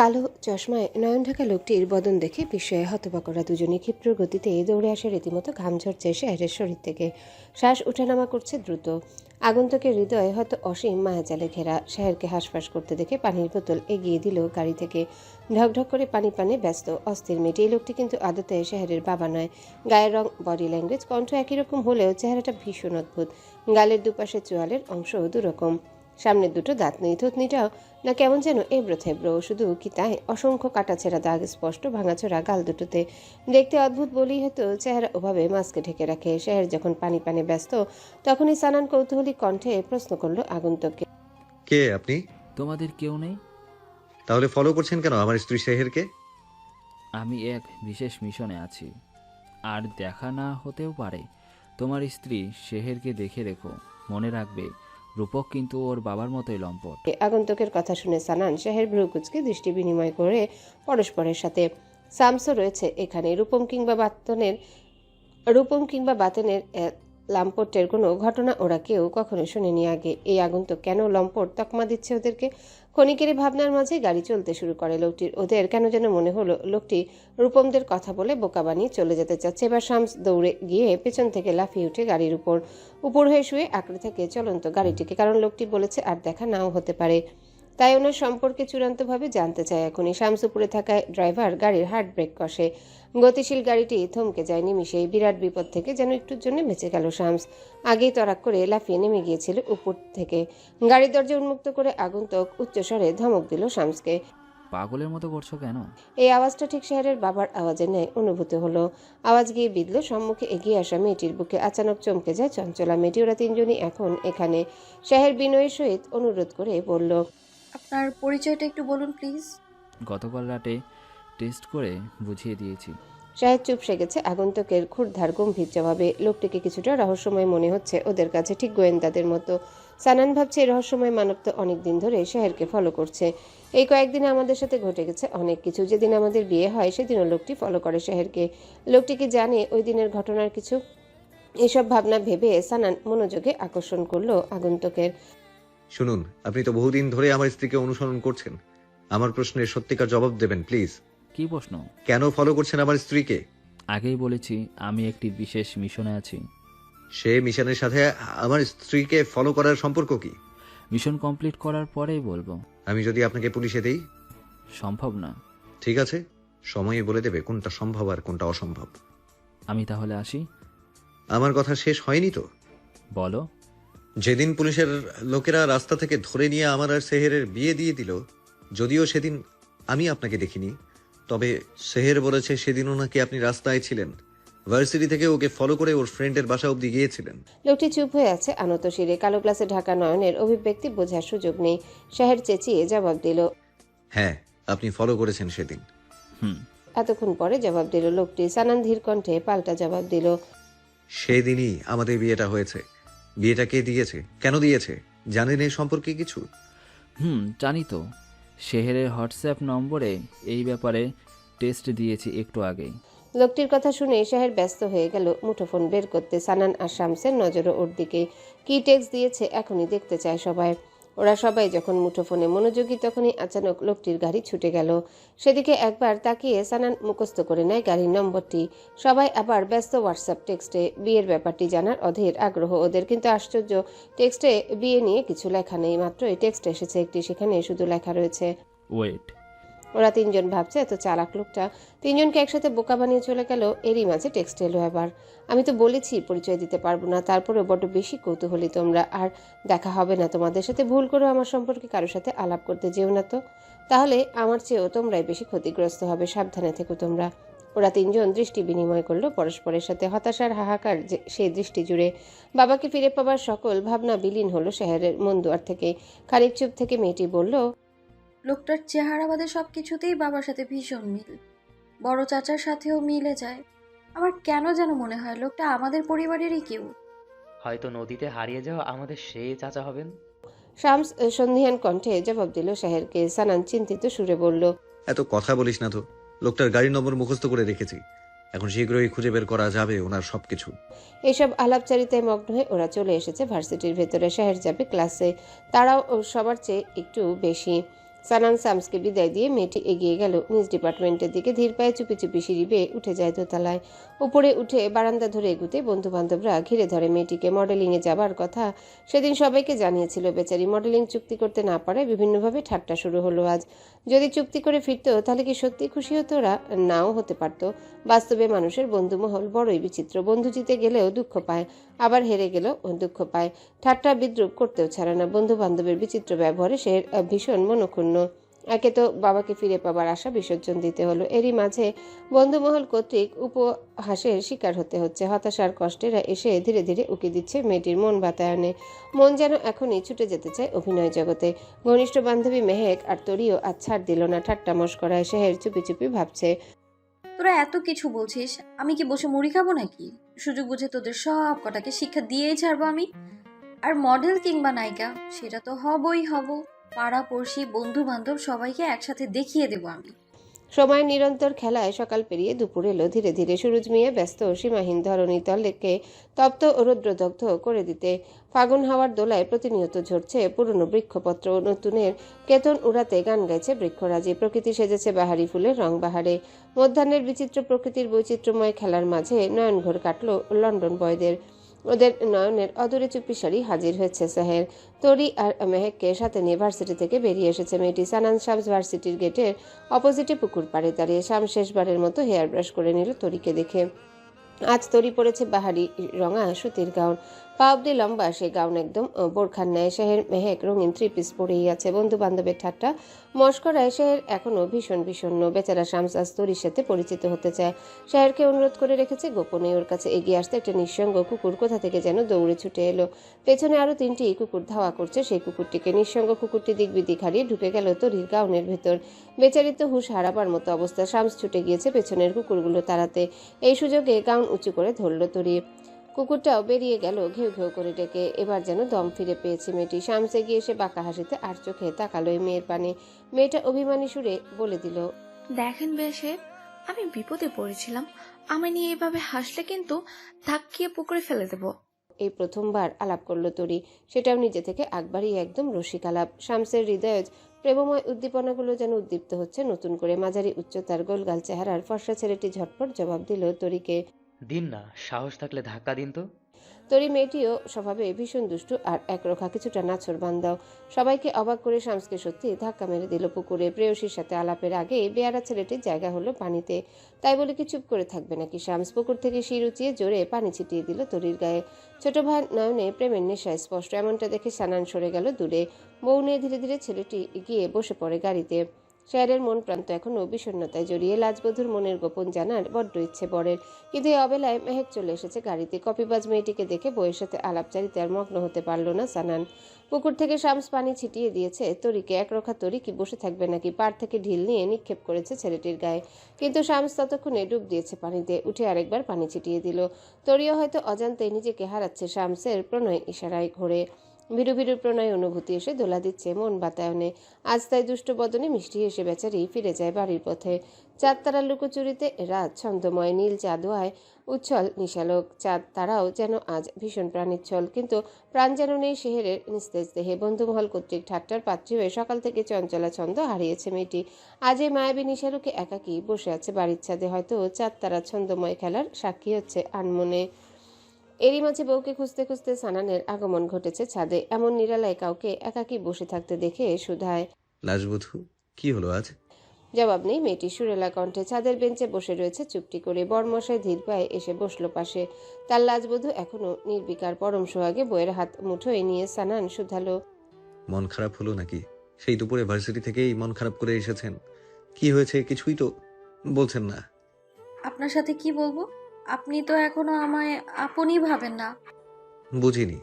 কালো চশমায় নয়ন ঢাকা লোকটির বদন দেখে বিস্ময়ে হতবাকরা দুজনে ক্ষিপ্র গতিতে দৌড়ে আসে, রীতিমতো ঘাম ঝরছে শেহরের শরীর থেকে। শ্বাস উঠানামা করছে দ্রুত। আগন্তুকের হৃদয়ে হয়তো অসীম মায়াজালে ঘেরা। শেহরকে হাঁসফাঁস করতে দেখে পানির বোতল এগিয়ে দিল গাড়ি থেকে। ঢকঢক করে পানি পানে ব্যস্ত অস্থির মেয়েটি। এই লোকটি কিন্তু আদতে শেহরের বাবা নয়। গায়ের রং, বডি ল্যাঙ্গুয়েজ, কণ্ঠ একই রকম হলেও চেহারাটা ভীষণ অদ্ভুত। গালের দুপাশে চোয়ালের অংশ দুরকম, সামনের দুটো দাঁত নেই, থুতনিটাও না কেমন যেন এবড়ো থেবড়ো। শুধু কি তাই, অসংখ্য কাটাছেঁড়া দাগ, স্পষ্ট ভাঙাচোরা গাল দুটোতে। দেখতে অদ্ভুত বলেই হয়তো চেহারা ওভাবে মাস্কে ঢেকে রাখে। শেহর যখন পানি পানে ব্যস্ত, তখনই সানান কৌতূহলী কণ্ঠে প্রশ্ন করলো আগন্তুককে, কে আপনি? তোমাদের কেউ নেই? তাহলে ফলো করছেন কেন আমার স্ত্রী শেহেরকে? আমি এক বিশেষ মিশনে আছি, আর দেখা না হতেও পারে। তোমার স্ত্রী শেহেরকে দেখে রেখো, মনে রাখবে রূপক কিন্তু ওর বাবার মতোই লম্পট। আগন্তুকের কথা শুনে সানান শেহর ভ্রুকুচকে দৃষ্টি বিনিময় করে পরস্পরের সাথে। সামসও রয়েছে এখানে। রূপম কিংবা বাতেনের লাম্পটের কোনো ঘটনা ওরা কেউ কখনো শোনেনি আগে। এই আগন্তুক কেন লম্পট তকমা দিচ্ছে ওদেরকে? ক্ষণিকের ভাবনার মাঝে গাড়ি চলতে শুরু করে লোকটির। ওদের কেন যেন মনে হলো লোকটি রূপমদের কথা বলে বোকা বানিয়ে চলে যেতে চাচ্ছে। এবার শামস দৌড়ে গিয়ে পেছন থেকে লাফিয়ে উঠে গাড়ির উপর হয়ে শুয়ে আঁকড়ে থাকে চলন্ত গাড়িটিকে। কারণ লোকটি বলেছে আর দেখা নাও হতে পারে, তাই ওনার সম্পর্কে চূড়ান্তভাবে জানতে চায় এখনই। শামস উপরে থাকায় ড্রাইভার গাড়ির হার্ড ব্রেক কষে। গতিশীল গাড়িটি থমকে যায় নিমিষেই। বিরাট বিপদ থেকে যেন একটুর জন্য বেঁচে গেল শামস। আগেই তরাক করে লাফিয়ে নেমে গিয়েছিল উপর থেকে। গাড়ির দরজা উন্মুক্ত করে আগন্তুক উচ্চস্বরে ধমক দিল শামসকে। পাগলের মতো করছো কেন? এই আওয়াজটা ঠিক শেহরের বাবার আওয়াজের ন্যায় অনুভূত হলো। আওয়াজ গিয়ে বিঁধল সম্মুখে এগিয়ে আসা মেয়েটির বুকে। আচানক চমকে যায় চঞ্চলা মেয়েটি। ওরা তিনজনই এখন এখানে। শেহর বিনয়ের সহিত অনুরোধ করে বলল, আপনার পরিচয়টা একটু বলুন প্লিজ। গতকাল রাতে টেস্ট করে বুঝিয়ে দিয়েছি। শাহেদ চুপসে গেছে আগন্তুকের ক্ষুরধার গম্ভীর জবাবে। লোকটিকে কিছুটা রহস্যময় মনে হচ্ছে ওদের কাছে, ঠিক গোয়েন্দাদের মতো। সানান ভাবছে এই রহস্যময় মানব তো অনেকদিন ধরে শেহরকে ফলো করছে। এই কয়েকদিনে আমাদের সাথে ঘটে গেছে অনেক কিছু। যেদিন আমাদের বিয়ে হয় সেদিনও লোকটি ফলো করে শেহরকে। লোকটি কি জানে ওই দিনের ঘটনার কিছু? এসব ভাবনা ভেবে সানান মনোযোগে আকর্ষণ করলো আগন্তুকের। শুনুন, আপনি তো বহুদিন ধরে আমার স্ত্রীকে অনুসরণ করছেন। আমার প্রশ্নের সত্যিকার জবাব দেবেন প্লিজ। কি প্রশ্ন? কেন ফলো করছেন আমার স্ত্রীকে? আগেই বলেছি আমি একটি বিশেষ মিশনে আছি। সে মিশনের সাথে আমার স্ত্রীকে ফলো করার সম্পর্ক কি? মিশন কমপ্লিট করার পরেই বলবো। আমি যদি আপনাকে পুলিশে দেই? সম্ভব না। ঠিক আছে, সময়ই বলে দেবে কোনটা সম্ভব আর কোনটা অসম্ভব। আমি তাহলে আসি? আমার কথা শেষ হয়নি তো। বলো। যেদিন পুলিশের লোকেরা রাস্তা থেকে ধরে নিয়ে আমার আর সেহেরের বিয়ে দিয়ে দিল, যদিও সেদিন আমি আপনাকে দেখিনি, তবে সেহের বলেছে সেদিনও নাকি আপনি রাস্তায় ছিলেন। ভার্সিটি থেকে ওকে ফলো করে ওর ফ্রেন্ডের বাসা অব্দি গিয়েছিলেন। লোকটি চুপ হয়ে আছে আনত শিরে। কালো গ্লাসে ঢাকা নয়নের অভিব্যক্তি বোঝার সুযোগ নেই। শেহর চেঁচিয়ে জবাব দিল, হ্যাঁ, আপনি ফলো করেছেন সেদিন। হুম। এতক্ষণ পরে জবাব দিল লোকটি। সানান ধীর কণ্ঠে পাল্টা জবাব দিল, সেদিনই আমাদের বিয়েটা হয়েছে। বিয়েটা কে দিয়েছে, কেন দিয়েছে, জানেন এই সম্পর্কে কিছু? জানি তো। শেহেরের হোয়াটসঅ্যাপ নম্বরে এই ব্যাপারে টেস্ট দিয়েছি একটু আগেই। লোকটির কথা শুনে শেহর ব্যস্ত হয়ে গেল মুঠোফোন বের করতে। সানান আর শামসের নজরও ওর দিকে। কি টেক্সট দিয়েছে এখনই দেখতে চায় সবাই। ওরা সবাই যখন মুঠোফোনে মনোযোগী, তখনই আচানক লোকটির গাড়ি ছুটে গেল। সেদিকে একবার তাকিয়ে সানান মুখস্থ করে নেয় গাড়ির নম্বরটি। সবাই আবার ব্যস্ত হোয়াটসঅ্যাপ টেক্সটে। বিয়ের ব্যাপারটি জানার অধীর আগ্রহ ওদের, কিন্তু আশ্চর্য, টেক্সটে বিয়ে নিয়ে কিছু লেখা নেই। মাত্র এই টেক্সট এসেছে একটি, সেখানে শুধু লেখা রয়েছে, ওয়েট। ওরা তিনজন ভাবছে এত চালাক লোকটা তিনজনকে একসাথে বোকা বানিয়ে চলে গেল। এরই মাঝে টেক্সট এলো আবার, আমি তো বলেছি পরিচয় দিতে পারবো না, তারপরেও বড্ড বেশি কৌতূহলী তোমরা। আর দেখা হবে না তোমাদের সাথে। ভুল করে আমার সম্পর্কে কারোর সাথে আলাপ করতে যেও না তো, তাহলে আমার চেয়েও তোমরাই বেশি ক্ষতিগ্রস্ত হবে। সাবধানে থেকো তোমরা। ওরা তিনজন দৃষ্টি বিনিময় করলো পরস্পরের সাথে। হতাশার হাহাকার সেই দৃষ্টি জুড়ে। বাবাকে ফিরে পাবার সকল ভাবনা বিলীন হলো শেহরের মন দুয়ার থেকে। খানিক চুপ থেকে মেয়েটি বলল, লোকটার চেহারা বাদে সব কিছুতেই বাবার সাথে ভীষণ মিল, বড় চাচার সাথেও মিলে যায়। আমার কেন যেন মনে হয় লোকটা আমাদের পরিবারেরই কেউ। হয়তো নদীতে হারিয়ে যাওয়া আমাদের সেই চাচা হবেন। শামস সন্ধিহান কণ্ঠে জবাব দিল শেহরকে। সানান চিন্তিত সুরে বলল, এত কথা বলিস না তো। লোকটার গাড়ির নম্বর মুখস্থ করে রেখেছি, এখন শীঘ্রই খুঁজে বের করা যাবে ওনার সবকিছু। এইসব আলাপচারিতায় মগ্ন হয়ে ওরা চলে এসেছে ভার্সিটির ভেতরে। শেহর যাবে ক্লাসে, তারাও সবার চেয়ে একটু বেশি। সানান শামসকে বিদায় দিয়ে মেয়েটি এগিয়ে গেল নিজ ডিপার্টমেন্টের দিকে। ধীর পায়ে চুপি চুপি সিঁড়ি বেয়ে উঠে যায় দোতলায়। উপরে উঠে বারান্দা ধরে এগুতে বন্ধু বান্ধবরা ঘিরে ধরে মেয়েটিকে। মডেলিংয়ে যাবার কথা সেদিন সবাইকে জানিয়েছিল বেচারি। মডেলিং চুক্তি করতে না পারায় বিভিন্নভাবে ঠাট্টা শুরু হলো আজ। যদি চুক্তি করে ফিরতো তাহলে কি সত্যি খুশি হতো ওরা? নাও হতে পারতো। বাস্তবে মানুষের বন্ধুমহল বড়ই বিচিত্র। বন্ধু জিতে গেলেও দুঃখ পায়, আবার হেরে গেলেও দুঃখ পায়। ঠাট্টা বিদ্রুপ করতেও ছাড়ে না। বন্ধু বান্ধবের বিচিত্র ব্যবহারে সে ভীষণ মনক্ষুণ্ণ। একে তো বাবাকে ফিরে পাবার আশা বিসর্জন দিতে হলো, এরই মাঝে বন্ধুমহল কর্তৃক উপহাসের শিকার হতে হচ্ছে। হতাশার কষ্টেরা এসে ধীরে ধীরে উকি দিচ্ছে মেয়েটির মন বাতায়নে। মন যেন এখনই ছুটে যেতে চায় অভিনয় জগতে। ঘনিষ্ঠ বান্ধবী মেহেক আর তরিও আজ ছাড় দিল না ঠাট্টা মশকরায়। সেহের চুপি চুপি ভাবছে, তোরা এত কিছু বলছিস, আমি কি বসে মুড়ি খাবো নাকি? সুযোগ বুঝে তোদের সব কটাকে শিক্ষা দিয়েই ছাড়বো আমি। আর মডেল কিংবা নায়িকা সেটা তো হবই হব। পাড়া পড়শি বন্ধু বান্ধব সবাইকে একসাথে দেখিয়ে দেবো আমি। সময়ের নিরন্তর খেলায় সকাল পেরিয়ে দুপুর এলো ধীরে ধীরে। সুরজ মিয়া ব্যস্ত সীমাহীন ধরণী তলকে তপ্ত ও রৌদ্রদগ্ধ করে দিতে। ফাগুন হাওয়ার দোলায় প্রতিনিয়ত ঝরছে পুরনো বৃক্ষপত্র। নতুনের কেতন উড়াতে গান গাইছে বৃক্ষরাজি। প্রকৃতি সেজেছে বাহারি ফুলের রং বাহারে। মধ্যাহ্নের বিচিত্র প্রকৃতির বৈচিত্র্যময় খেলার মাঝে নয়নঘোর কাটল লন্ডন বয়দের। ওদের নয়নের অদূরে চুপিসারি হাজির হয়েছে সেহের। তরি আর মেহেককে সাথে নিয়ে ভার্সিটি থেকে বেরিয়ে এসেছে মেয়েটি। সানান শামস ভার্সিটির গেটের অপোজিটে পুকুর পাড়ে দাঁড়িয়ে। শাম শেষবারের মতো হেয়ার ব্রাশ করে নিল তরিকে দেখে। আজ তরি পরেছে বাহারি রঙা সুতির গাউন। পা অব্দি লম্বা সে গাউন একদম বোরখার ন্যায়। সেহের মেহেক রঙিন থ্রি পিস পরেই আছে। বন্ধু বান্ধবের ঠাট্টা মস্করায় সেহের এখনো ভীষণ বিষণ্ণ। বেচারা শামস আজ তরির সাথে পরিচিত হতে চায়। সেহেরকে অনুরোধ করে রেখেছে গোপনে। ওর কাছে এগিয়ে আসতে একটা নিঃসঙ্গ কুকুর কোথা থেকে যেন দৌড়ে ছুটে এলো। পেছনে আরো 3টি কুকুর ধাওয়া করছে সেই কুকুরটিকে। নিঃসঙ্গ কুকুরটি দিক বিদিক হারিয়ে ঢুকে গেল তরির গাউনের ভেতর। বেচারি তো হুঁশ হারাবার মতো অবস্থা। শামস ছুটে গিয়েছে পেছনের কুকুরগুলো তাড়াতে। এই সুযোগে গাউন উঁচু করে ধরল তরি। কুকুরটাও বেরিয়ে গেল ঘেউ ঘেউ করে ডেকে। এবার যেন দম ফিরে পেয়েছে মেয়েটি। শামস এগিয়ে এসে বাঁকা হাসিতে আর চোখে তাকালো এই মেয়ের পানে। মেয়েটা অভিমানী সুরে বলে দিল, দেখেন বেশে, আমি বিপদে পড়েছিলাম। আমায় নিয়ে এভাবে হাসলে কিন্তু ধাক্কিয়ে পুকুরে ফেলে দেব। এই প্রথমবার আলাপ করলো তরি, সেটাও নিজে থেকে আকবারই একদম রসিক আলাপ। শামসের হৃদয়জ প্রেমময় উদ্দীপনাগুলো যেন উদ্দীপ্ত হচ্ছে নতুন করে। মাঝারি উচ্চতার গোলগাল চেহারার ফর্সা ছেলেটি ঝটপট জবাব দিল তরিকে। দিন না, সাহস থাকলে ধাক্কা দিন তো। তরি মেয়েটিও স্বভাবে ভীষণ দুষ্টু আর একরোখা, কিছুটা নাছর বান্দাও। সবাইকে অবাক করে শামসকে সত্যি ধাক্কা মেরে দিল পুকুরে। প্রেয়সীর সাথে আলাপের আগে বেয়ারা ছেলেটির জায়গা হলো পানিতে। তাই বলে কি চুপ করে থাকবে নাকি শামস? পুকুর থেকে শির উঁচিয়ে জোরে পানি ছিটিয়ে দিল তরির গায়ে। ছোট ভাই নয়নে প্রেমের নেশায় স্পষ্ট। এমনটা দেখে সানান সরে গেল দূরে। বউ নিয়ে ধীরে ধীরে ছেলেটি গিয়ে বসে পড়ে গাড়িতে। শেয়ারের মন প্রান্ত এখনো বিষণ্ণতায় জড়িয়ে। লাজবধূর মনের গোপন জানার বড্ড ইচ্ছে বরের। কিন্তু এই অবেলায় মেহেক চলে এসেছে গাড়িতে। কপিবাজ মেয়েটিকে দেখে বউয়ের সাথে আলাপচারিতে আর মগ্ন হতে পারল না সানান। পুকুর থেকে শামস পানি ছিটিয়ে দিয়েছে তরিকে। একরোখা তরি কি বসে থাকবে নাকি? পাড় থেকে ঢিল নিয়ে নিক্ষেপ করেছে ছেলেটির গায়ে। কিন্তু শামস ততক্ষণে ডুব দিয়েছে পানিতে। উঠে আরেকবার পানি ছিটিয়ে দিল। তরিও হয়তো অজান্তেই নিজেকে হারাচ্ছে শামসের প্রণয় ইশারায় ঘোরে। ভিড়ু ভিড়ু প্রণয় অনুভূতি এসে দোলা দিচ্ছে মন বাতায়নে। আজ তাই দুষ্ট বদনে মিষ্টি এসে বেচারি ফিরে যায় বাড়ির পথে। চাঁদ তারার লুকোচুরিতে রাত ছন্দময়। নীল চাঁদোয়ায় উচ্ছল নিশালোক। চাঁদ তারাও যেন আজ ভীষণ প্রাণিচ্ছল। কিন্তু প্রাণ যেন নেই শেহেরের নিস্তেজ দেহে। বন্ধুমহল কর্তৃক ঠাট্টার পাত্রী হয়ে সকাল থেকে চঞ্চলা ছন্দ হারিয়েছে মেয়েটি। আজ এই মায়াবী নিশালোকে একাকী বসে আছে বাড়ির ছাদে। হয়তো চাঁদ তারা ছন্দময় খেলার সাক্ষী হচ্ছে আনমনে। এরই মাঝে বউকে খুঁজতে খুঁজতে সানানের আগমন ঘটেছে ছাদে। এমন নিরালায় কাউকে একাকী বসে থাকতে দেখে সুধায়। লাজবধূ, কি হলো আজ? জবাব নেই মেয়েটি সুরেলা কণ্ঠে। ছাদের বেঞ্চে বসে রয়েছে চুপটি করে। বরমশাই ধীর পায়ে এসে বসলো পাশে। তার লাজবধূ এখনো নির্বিকার। পরম সোহাগে বইয়ের হাত মুঠোয় নিয়ে সানান শুধালো, মন খারাপ হলো নাকি? সেই দুপুরে ভার্সিটি থেকেই মন খারাপ করে এসেছেন। কি হয়েছে কিছুই তো বলছেন না। আপনার সাথে কি বলবো? আপনি তো এখনো আমায় আপনই ভাবেন না। বুঝিনি।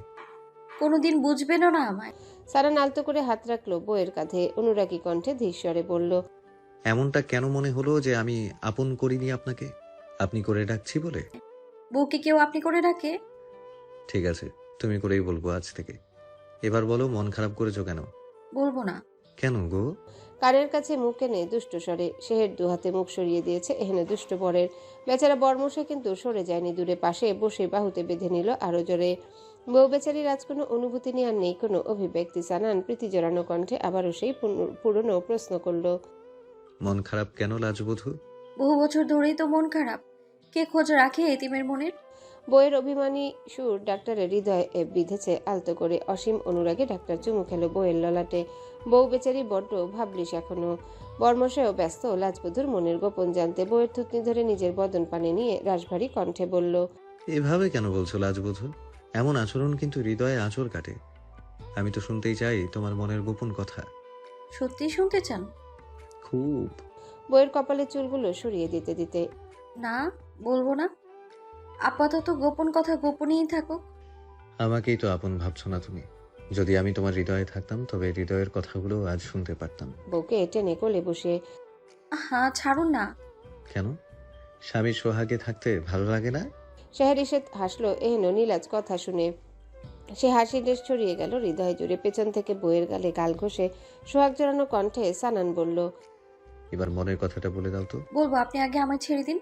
কোনোদিন বুঝবেনও না আমায়। সানান আলতো করে হাত রাখলো বইয়ের কাঁধে। অনুরাগী কণ্ঠে ধীরস্বরে বলল, এমনটা কেন মনে হলো যে আমি আপন করিনি আপনাকে? আপনি করে ডাকছি বলে? বউকে কেউ আপনি করে ডাকে? ঠিক আছে, তুমি করেই বলবো আজ থেকে। এবার বলো, মন খারাপ করেছো কেন? বলবো না। কেন গো? কানের কাছে মুখ এনে দুষ্ট স্বরে শেহের দুহাতে মুখ সরিয়ে দিয়েছে এহেনে দুষ্ট বরের। বেচারা বরমশাই কিন্তু সরে যায়নি দূরে। পাশে বসে বাহুতে বেঁধে নিল আরো জোরে। বউ বেচারির আজ কোনো অনুভূতি নিয়ে আর নেই কোনো অভিব্যক্তি। সানান প্রীতি জড়ানো কণ্ঠে আবারও সেই পুরনো প্রশ্ন করল। মন খারাপ কেন লাজবধূ? বহু বছর ধরেই তো মন খারাপ। কে খোঁজ রাখে এতিমের মনের? বইয়ের অভিমানী সুর ডাক্তারের হৃদয়ে বিঁধেছে আলতো করে। অসীম অনুরাগে ডাক্তার চুমু খেলো বইয়ের ললাটে। বউ বেচারি বড্ড ভাবলিস এখনো। বর্মশেও ব্যস্ত লাজবধূর মনের গোপন জানতে। বইয়ের থুতনি ধরে নিজের বদন পানে নিয়ে রাশভারী কণ্ঠে বলল, এভাবে কেন বলছো লাজবধূ? এমন আচরণ কিন্তু হৃদয়ে আঁচড় কাটে। আমি তো শুনতেই চাই তোমার মনের গোপন কথা। সত্যি শুনতে চান? খুব। বইয়ের কপালে চুলগুলো সরিয়ে দিতে দিতে। না, বলবো না। আপাতত গোপন কথা গোপনেই থাকুক। আমাকেই তো আপন ভাবছো না তুমি। যদি আমি তোমার হৃদয়ে থাকতাম তবে হৃদয়ের কথাগুলো আজ শুনতে পারতাম। বউকে টেনে কোলে বসে। হ্যাঁ, ছাড়ুন না। কেন? স্বামীর সোহাগে থাকতে ভালো লাগে না? শাহেরিসেদ হাসলো এহেন নীলাজ কথা শুনে। সে হাসির রেশ ছড়িয়ে গেল হৃদয় জুড়ে। পেছন থেকে বইয়ের গালে গাল ঘষে সোহাগ জড়ানো কণ্ঠে সানান বলল, এবার মনের কথাটা বলে দাও তো। বলবো, আপনি আগে আমায় ছেড়ে দিন।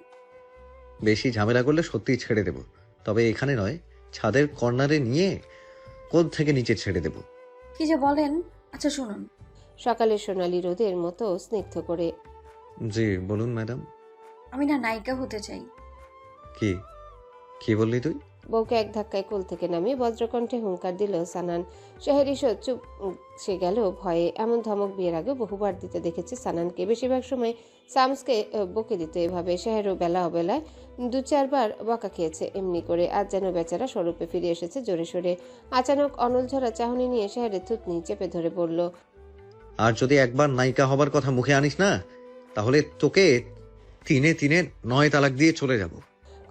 বেশি ঝামেলা করলে সত্যিই ছেড়ে দেব। তবে এখানে নয়, ছাদের কর্নারে নিয়ে কোণ থেকে নিচে ছেড়ে দেব। কি যে বলেন। আচ্ছা শুনুন। সকালের সোনালি রোদের মতো স্নিগ্ধ করে। জি বলুন ম্যাডাম। আমি না নায়িকা হতে চাই। কি কি বললি তুই? বউকে এক ধাক্কায় কোল থেকে নামিয়ে বজ্রকণ্ঠে হুঙ্কার দিল সানান। শাহেরিসও চুপ সে গেল ভয়ে। এমন ধমক বিয়ের আগে বহুবার দিতে দেখেছে সানানকে। বেশিরভাগ সময় সামসকে বকে দিত এভাবে। শাহেরও বেলা অবেলায় 2-4 বার বকা খেয়েছে এমনি করে। আজ যেন বেচারা স্বরূপে ফিরে এসেছে জোরে সোরে। আচানক অনল ঝরা চাহনি নিয়ে শাহেরের থুতনি চেপে ধরে বলল, আর যদি একবার নায়িকা হবার কথা মুখে আনিস না, তাহলে তোকে 3-এ 9 তালাক দিয়ে চলে যাব।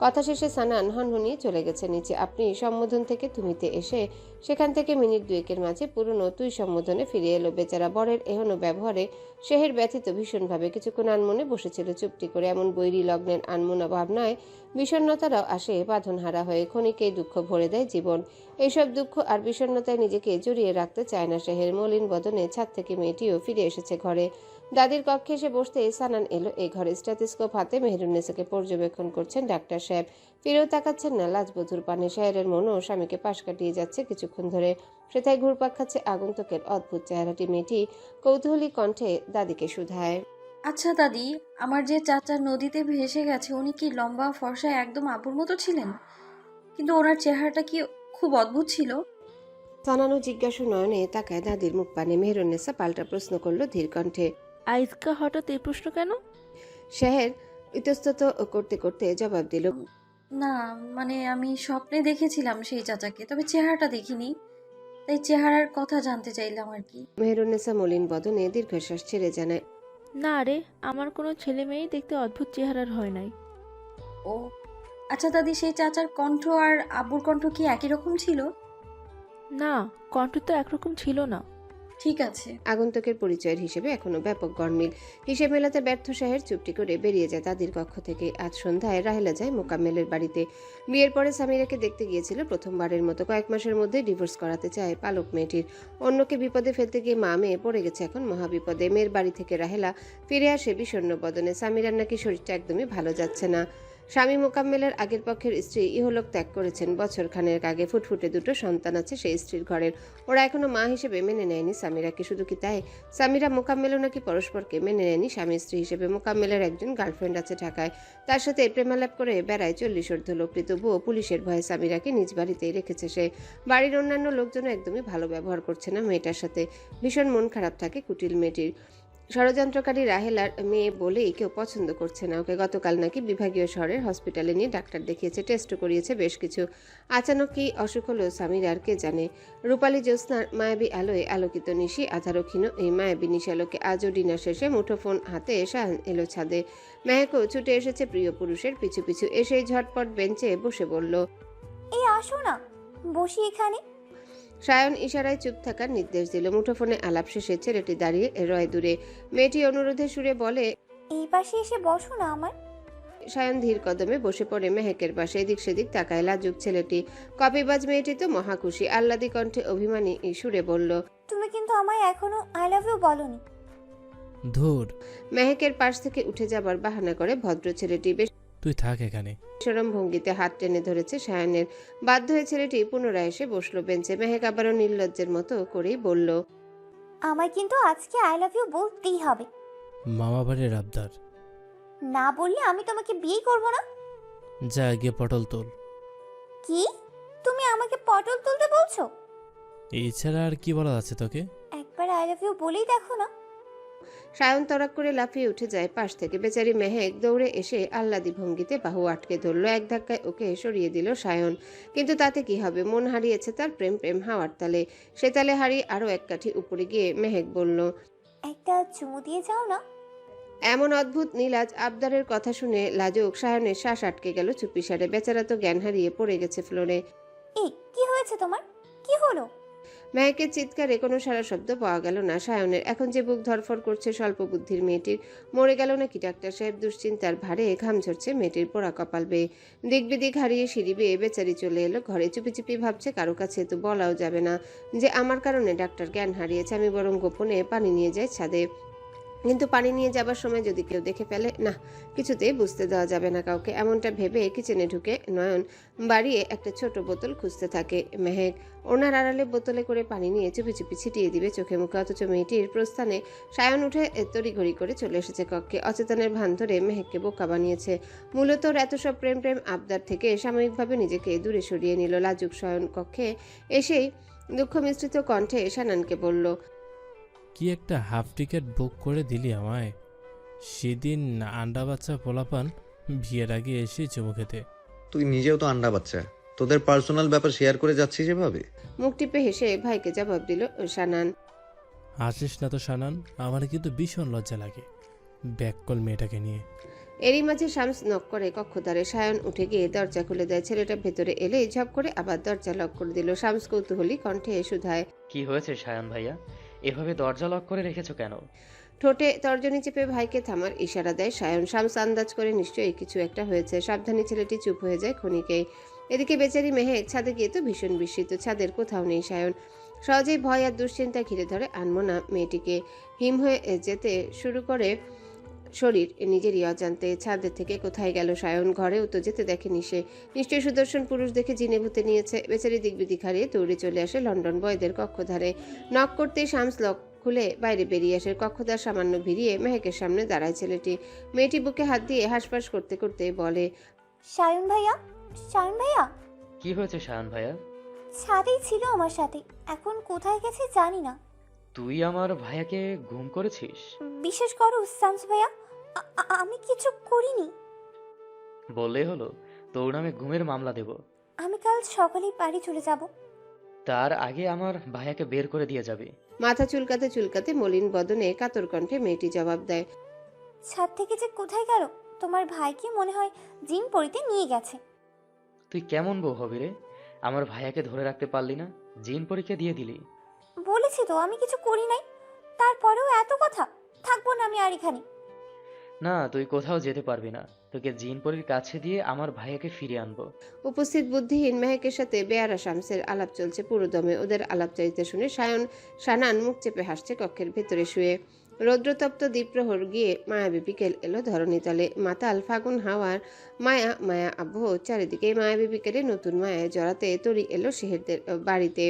কথা শেষে সানান হনহনিয়ে চলে গেছে নিচে। আপনি সম্বোধন থেকে তুমিতে এসে সেখান থেকে মিনিট 2-এর মাঝে পুরনো তুই সম্বোধনে ফিরে এলো। বেচারা বরের এহেন ব্যবহারে শেহের ব্যথিত ভীষণভাবে। কিছুক্ষণ আনমনে বসেছিল চুপটি করে। এমন বৈরী লগ্নের আনমনা ভাবনায় বিষণ্ণতারাও আসে বাঁধনহারা হয়ে। ক্ষণিকেই দুঃখ ভরে দেয় জীবন। এইসব দুঃখ আর বিষণ্ণতায় নিজেকে জড়িয়ে রাখতে চায় না শেহের। মলিন বদনে ছাদ থেকে মেয়েটিও ফিরে এসেছে ঘরে। দাদির কক্ষে এসে বসতে সানান এলো এই ঘরে। স্ট্যাথোস্কোপ হাতে মেহেরুন্নেসাকে পর্যবেক্ষণ করছেন ডাক্তার সাহেব। ফিরেও তাকাচ্ছেন না লাজবধূর পানে। শাহেরের মনও স্বামীকে পাশ কাটিয়ে যাচ্ছে কিছুক্ষণ ধরে। সেথায় ঘুরপাক খাচ্ছে আগন্তুকের অদ্ভুত চেহারাটি। মেয়েটি কৌতূহলী কণ্ঠে দাদিকে শুধায়, আচ্ছা দাদি, আমার যে চাচা নদীতে ভেসে গেছে, উনি কি লম্বা ফর্সা একদম আবুর মতো ছিলেন? কিন্তু ওনার চেহারাটা কি খুব অদ্ভুত ছিল? সানানও জিজ্ঞাসু নয়নে তাকায় দাদির মুখ পানে। মেহেরুন্নেসা পাল্টা প্রশ্ন করলো ধীর কণ্ঠে। আইজকা হঠাৎ এই প্রশ্ন কেন? শাহের ইতস্তত করতে করতে জবাব দিল, না, মানে আমি স্বপ্নে দেখেছিলাম সেই চাচাকে, তবে চেহারাটা দেখিনি, তাই চেহারার কথা জানতে চাইলাম আর কি। মেহেরুন্নেসা মলিন বদনে দীর্ঘশ্বাস ছেড়ে জানায়, না রে, আমার কোনো ছেলে মেয়েই দেখতে অদ্ভুত চেহারার হয় নাই। ও আচ্ছা দাদি, সেই চাচার কণ্ঠ আর আব্বুর কণ্ঠ কি একই রকম ছিল? না, কণ্ঠ তো একরকম ছিল না। ঠিক আছে। আগন্তুকের পরিচয়ের হিসেবে এখনো ব্যাপক গরমিল। হিসেব মেলাতে ব্যর্থ শাহের চুপটি করে বেরিয়ে যায় দাদির কক্ষ থেকে। আজ সন্ধ্যায় রাহেলা যায় মোকাম্মেলের বাড়িতে। বিয়ের পরে সামিরাকে দেখতে গিয়েছিল প্রথমবারের মতো। কয়েক মাসের মধ্যে ডিভোর্স করাতে চায় পালক মেয়েটির। অন্যকে বিপদে ফেলতে গিয়ে মা মেয়ে পড়ে গেছে এখন মহাবিপদে। মেয়ের বাড়ি থেকে রাহেলা ফিরে আসে বিষণ্ণ বদনে। সামিরার নাকি শরীরটা একদমই ভালো যাচ্ছে না। স্বামী মোকাম্মেলের আগের পক্ষের স্ত্রী ইহলোক ত্যাগ করেছেন বছর খানেক আগে। ফুটফুটে 2টো সন্তান আছে সেই স্ত্রীর ঘরের। ওরা এখনো মা হিসেবে মেনে নেয়নি সামিরাকে। শুধু কি তাই, সামিরা মোকাম্মেলও নাকি পরস্পরকে মেনে নেয়নি স্বামী স্ত্রী হিসেবে। মোকাম্মেলের একজন গার্লফ্রেন্ড আছে ঢাকায়, তার সাথে প্রেমালাপ করে বেড়ায় 40 লোকটি। তবুও পুলিশের ভয়ে সামিরাকে নিজ বাড়িতেই রেখেছে সে। বাড়ির অন্যান্য লোকজন একদমই ভালো ব্যবহার করছে না মেয়েটার সাথে। ভীষণ মন খারাপ থাকে কুটিল মেয়েটির। ষড়যন্ত্রকারী রাহেলার মেয়ে বলেই কেউ পছন্দ করছে না ওকে। গতকাল নাকি বিভাগীয় শহরের হসপিটালে নিয়ে ডাক্তার দেখিয়েছে, টেস্টও করিয়েছে বেশ কিছু। আচানক কি অসুখ হলো সামিরার কে জানে। রূপালী জ্যোৎস্নার মায়াবী আলোয় আলোকিত নিশি আধারো ক্ষীণ এই মায়াবী নিশালোকে আজও ডিনার শেষে মুঠোফোন হাতে শাহান এলো ছাদে। মেহেকও ছুটে এসেছে প্রিয় পুরুষের পিছু পিছু। এসেই ঝটপট বেঞ্চে বসে বলল, এই আসো না, বসি এখানে। সায়ন ইশারায় চুপ থাকার নির্দেশ দিল। মুঠোফোনে আলাপ শেষে ছেলেটি দাঁড়িয়ে রয় দূরে। মেয়েটি অনুরোধের সুরে বলে, এই পাশে এসে বসো না আমার। সায়ন ধীর কদমে বসে পড়ে মেহেকের পাশে। এদিক সেদিক তাকায় লাজুক ছেলেটি। কপিবাজ মেয়েটি তো মহাখুশি। আহ্লাদি কণ্ঠে অভিমানী সুরে বলল, তুমি কিন্তু আমায় এখনো আই লাভ ইউ বলনি। ধুর, মেহেকের পাশ থেকে উঠে যাবার বাহানা করে ভদ্র ছেলেটি। বেশ তুই থাক এখানে। সরম ভঙ্গিতে হাত টেনে ধরেছে সায়নের। বাধ্য হয়ে ছেলেটি পুনরায় এসে বসলো বেঞ্চে। মেহেক আবারও নির্লজ্জের মতো করেই বলল, আমায় কিন্তু আজকে আই লাভ ইউ বলতেই হবে। মামা বাড়ির আবদার। না বললে আমি তোমাকে বিয়ে করব না। যা গিয়ে পটল তোল। কি? তুমি আমাকে পটল তুলতে বলছো? এই ছাড়া আর কি বলা আছে তোকে? একবার আই লাভ ইউ বলেই দেখো না। সায়ন তড়াক করে লাফিয়ে উঠে যায় পাশ থেকে। বেচারি মেহেক দৌড়ে এসে আহ্লাদি ভঙ্গিতে বাহু আটকে ধরলো। এক ধাক্কায় ওকে সরিয়ে দিল সায়ন। কিন্তু তাতে কি হবে, মন হারিয়েছে তার, প্রেম প্রেম হাওয়ার তালে। সে তালে হারিয়ে আরো এক কাঠি উপরে গিয়ে মেহেক বলল, একটা চুমু দিয়ে যাও না। এমন অদ্ভুত নীলাজ আবদারের কথা শুনে লাজুক সায়নের শ্বাস আটকে গেল চুপিসারে। বেচারা তো জ্ঞান হারিয়ে পড়ে গেছে ফ্লোরে। এই কি হয়েছে তোমার? কি হলো? মেহেকের চিৎকারে কোনো সারা শব্দ পাওয়া গেল না সায়নের। এখন যে বুক ধরফর করছে স্বল্প বুদ্ধির মেয়েটির। মরে গেল নাকি ডাক্তার সাহেব? দুশ্চিন্তার ভারে ঘাম ঝরছে মেয়েটির পোড়া কপাল বেয়ে। দিক বিদিক হারিয়ে সিঁড়ি বেয়ে বেচারি চলে এলো ঘরে। চুপি চুপি ভাবছে, কারো কাছে তো বলাও যাবে না যে আমার কারণে ডাক্তার জ্ঞান হারিয়েছে। আমি বরং গোপনে পানি নিয়ে যাই ছাদে। কিন্তু পানি নিয়ে যাবার সময় যদি কেউ দেখে ফেলে, না, কিছুতেই বুঝতে দেওয়া যাবে না কাউকে। এমনটা ভেবে কিচেনে ঢুকে নয়ন বাড়িয়ে একটা ছোট বোতল খুঁজতে থাকে। মেহেক ওনার আড়ালে বোতলে করে পানি নিয়ে চুপি চুপি ছিটিয়ে দিবে চোখে মুখে। অথচ মেয়েটির প্রস্থানে সায়ন উঠে তড়িঘড়ি করে চলে এসেছে কক্ষে। অচেতনের ভান ধরে মেহেককে বোকা বানিয়েছে। মূলত ওর এত সব প্রেম প্রেম আবদার থেকে সাময়িকভাবে নিজেকে দূরে সরিয়ে নিল। লাজুক শয়ন কক্ষে এসেই দুঃখ মিশ্রিত কণ্ঠে সানানকে বলল, কি একটা হাফ টিকিট বুক করে দিলি আমায়। সেদিন আন্ডা বাচ্চা পোলাপান বিয়ের আগে এসে চুমু খেতে। তুই নিজেও তো আন্ডা বাচ্চা, তোদের পার্সোনাল ব্যাপার শেয়ার করে যাচ্ছিস এভাবে। মুখ টিপে হেসে ভাইকে জবাব দিল সানান। হাসিস না তো সানান, আমার কিন্তু ভীষণ লজ্জা লাগে ব্যাককল মেয়েটাকে নিয়ে। এরই মাঝে শামস নক করে কক্ষদ্বারে। সায়ন উঠে গিয়ে দরজা খুলে দেয়। ছেলেটা ভেতরে এলেই ঝপ করে আবার দরজা লক করে দিল। শামস কৌতূহলী কণ্ঠে শুধায়, কি হয়েছে সায়ন ভাইয়া? এভাবে দরজা লক করে রেখেছো কেন? ঠোঁটে তর্জনী চেপে ভাইকে থামার ইশারা দেয় সায়ন। শামস আন্দাজ করে নিশ্চয়ই কিছু একটা হয়েছে। সাবধানী ছেলেটি চুপ হয়ে যায় ক্ষণিকেই। এদিকে বেচারি মেহেক ছাদে গিয়ে তো ভীষণ বিস্মিত। ছাদের কোথাও নেই সায়ন। সহজেই ভয় আর দুশ্চিন্তা ঘিরে ধরে আনমনা মেয়েটিকে। হিম হয়ে যেতে শুরু করে শরীর নিজেরই অজান্তে। ছাদের থেকে কোথায় গেল সায়ন? ঘরেও তো যেতে দেখেনি সে। নিশ্চয়ই সুদর্শন পুরুষ দেখে জিনে ভূতে নিয়েছে। বেচারি দিকবিদিক হারিয়ে দৌড়ে চলে আসে লন্ডন বয়দের কক্ষধারে। নক করতেই শামস লক খুলে বাইরে বেরিয়ে আসে। কক্ষদ্বার সামান্য ভিড়িয়ে মেহেকের সামনে দাঁড়ায় ছেলেটি। মেয়েটি বুকে হাত দিয়ে হাঁসফাঁস করতে করতে বলে, সায়ন ভাইয়া, সায়ন ভাইয়া। কি হয়েছে সায়ন ভাইয়া? ছাদেই ছিল আমার সাথে, এখন কোথায় গেছে জানি না। তুই আমার ভাইয়াকে গুম করেছিস? বিশেষ করো শামস ভাইয়া, আমি কিছু করিনি। বললেই হলো, তোর নামে গুমের মামলা দেব। আমি কাল সকালেই বাড়ি চলে যাব। তার আগে আমার ভাইয়াকে বের করে দিয়ে যাবে। মাথা চুলকাতে চুলকাতে মলিন বদনে কাতর কণ্ঠে মেয়েটি জবাব দেয়, ছাদ থেকে যে কোথায় গেল, তোমার ভাইকে মনে হয় জিন পরিতে নিয়ে গেছে। তুই কেমন বউ হবি রে? আমার ভাইয়াকে ধরে রাখতে পারলি না, জিন পরীক্ষা দিয়ে দিলি। বলেছি তো আমি কিছু করি নাই, তারপরেও এত কথা। থাকবো না আমি আর এখানে। না, তুই কোথাও যেতে পারবি না। তোকে জিন পরীর কাছে দিয়ে আমার ভাইয়াকে ফিরিয়ে আনবো। উপস্থিত বুদ্ধিহীন মেহেকের সাথে বেয়ারা শামসের আলাপ চলছে পুরোদমে। ওদের আলাপচারিতা শুনে সানান মুখ চেপে হাসছে কক্ষের ভেতরে শুয়ে। রৌদ্রতপ্ত দ্বীপ্রহর গিয়ে মায়াবী বিকেল এলো ধরণীতলে। মাতাল ফাগুন হাওয়ার মায়া মায়া আবহ চারিদিকে। মায়াবী বিকেলে নতুন মায়ায় জড়াতে তরি এলো শেহেরদের বাড়িতে।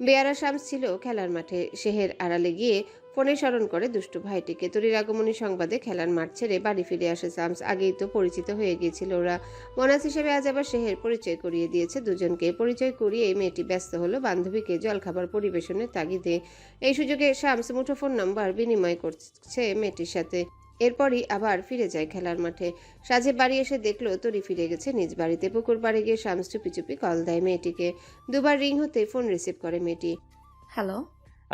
বেয়ারা শামস ছিল খেলার মাঠে। শেহের আড়ালে গিয়ে ফোনে স্মরণ করে দুষ্টু ভাইটিকে। তরির আগমনী সংবাদে খেলার মাঠ ছেড়ে বাড়ি ফিরে আসে শামস। আগেই তো পরিচিত হয়ে গিয়েছিল ওরা। বোনাস হিসেবে আজ আবার শেহের পরিচয় করিয়ে দিয়েছে দুজনকে। পরিচয় করিয়ে মেয়েটি ব্যস্ত হলো বান্ধবীকে জলখাবার পরিবেশনের তাগিদে। এই সুযোগে শামস মুঠোফোন নাম্বার বিনিময় করছে মেয়েটির সাথে। এরপরই আবার ফিরে যায় খেলার মাঠে। সাজে বাড়ি এসে দেখলো তরি ফিরে গেছে নিজ বাড়িতে। পুকুর পাড়ে গিয়ে শামস চুপি চুপি কল দেয় মেয়েটিকে। দুবার রিং হতে ফোন রিসিভ করে মেয়েটি। হ্যালো,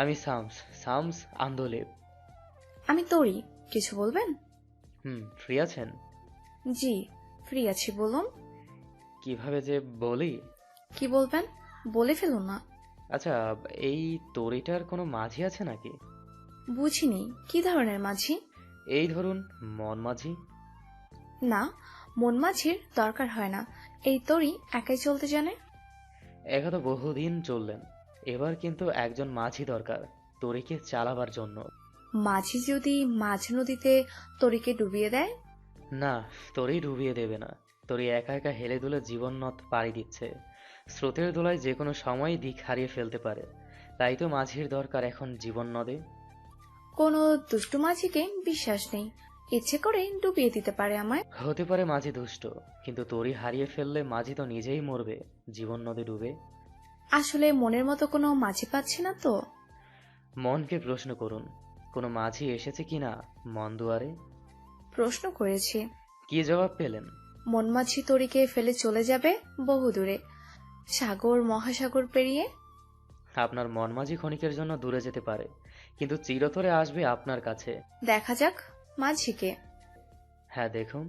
আমি শামস আন্দোলেব। আমি তরি, কিছু বলবেন? ফ্রি আছেন? জি, ফ্রি আছি, বলুন। কিভাবে যে বলি। কি বলবেন বলে ফেলুন না। আচ্ছা, এই তরিটার কোনো মাঝি আছে নাকি? বুঝিনি, কি ধরনের মাঝি? এই ধরুন মন মাঝি। না, মন মাঝির দরকার হয় না। এই তরি একাই চলতে জানে। একা তো বহুদিন চললেন, এবার কিন্তু একজন মাঝি দরকার তরিকে চালাবার জন্য। মাঝি যদি মাঝ নদীতে তরিকে ডুবিয়ে দেয়? না, তোরই ডুবিয়ে দেবে না। তোরই একা একা হেলে দুলে জীবন নদ পাড়ি দিচ্ছে। স্রোতের দোলায় যে কোনো সময়ই দিক হারিয়ে ফেলতে পারে। তাই তো মাঝির দরকার এখন জীবন নদে। কোনো দুষ্টু মাঝিকে বিশ্বাস নেই, ইচ্ছে করে ডুবিয়ে দিতে পারে আমায়। হতে পারে মাঝি দুষ্ট, কিন্তু তোরই হারিয়ে ফেললে মাঝি তো নিজেই মরবে জীবন নদে ডুবে। আসলে মনের মতো কোনো মাঝি পাচ্ছি না তো। মনকে প্রশ্ন করুন, কোনো মাঝি এসেছে কিনা মন দুয়ারে? প্রশ্ন করেছি, কি জবাব পেলেন? মন মাঝি তরিকে ফেলে চলে যাবে বহু দূরে, সাগর মহাসাগর পেরিয়ে। আপনার মন মাঝি ক্ষণিকের জন্য দূরে যেতে পারে, কিন্তু চিরতরে আসবে আপনার কাছে। দেখা যাক মাঝিকে। হ্যাঁ দেখুন,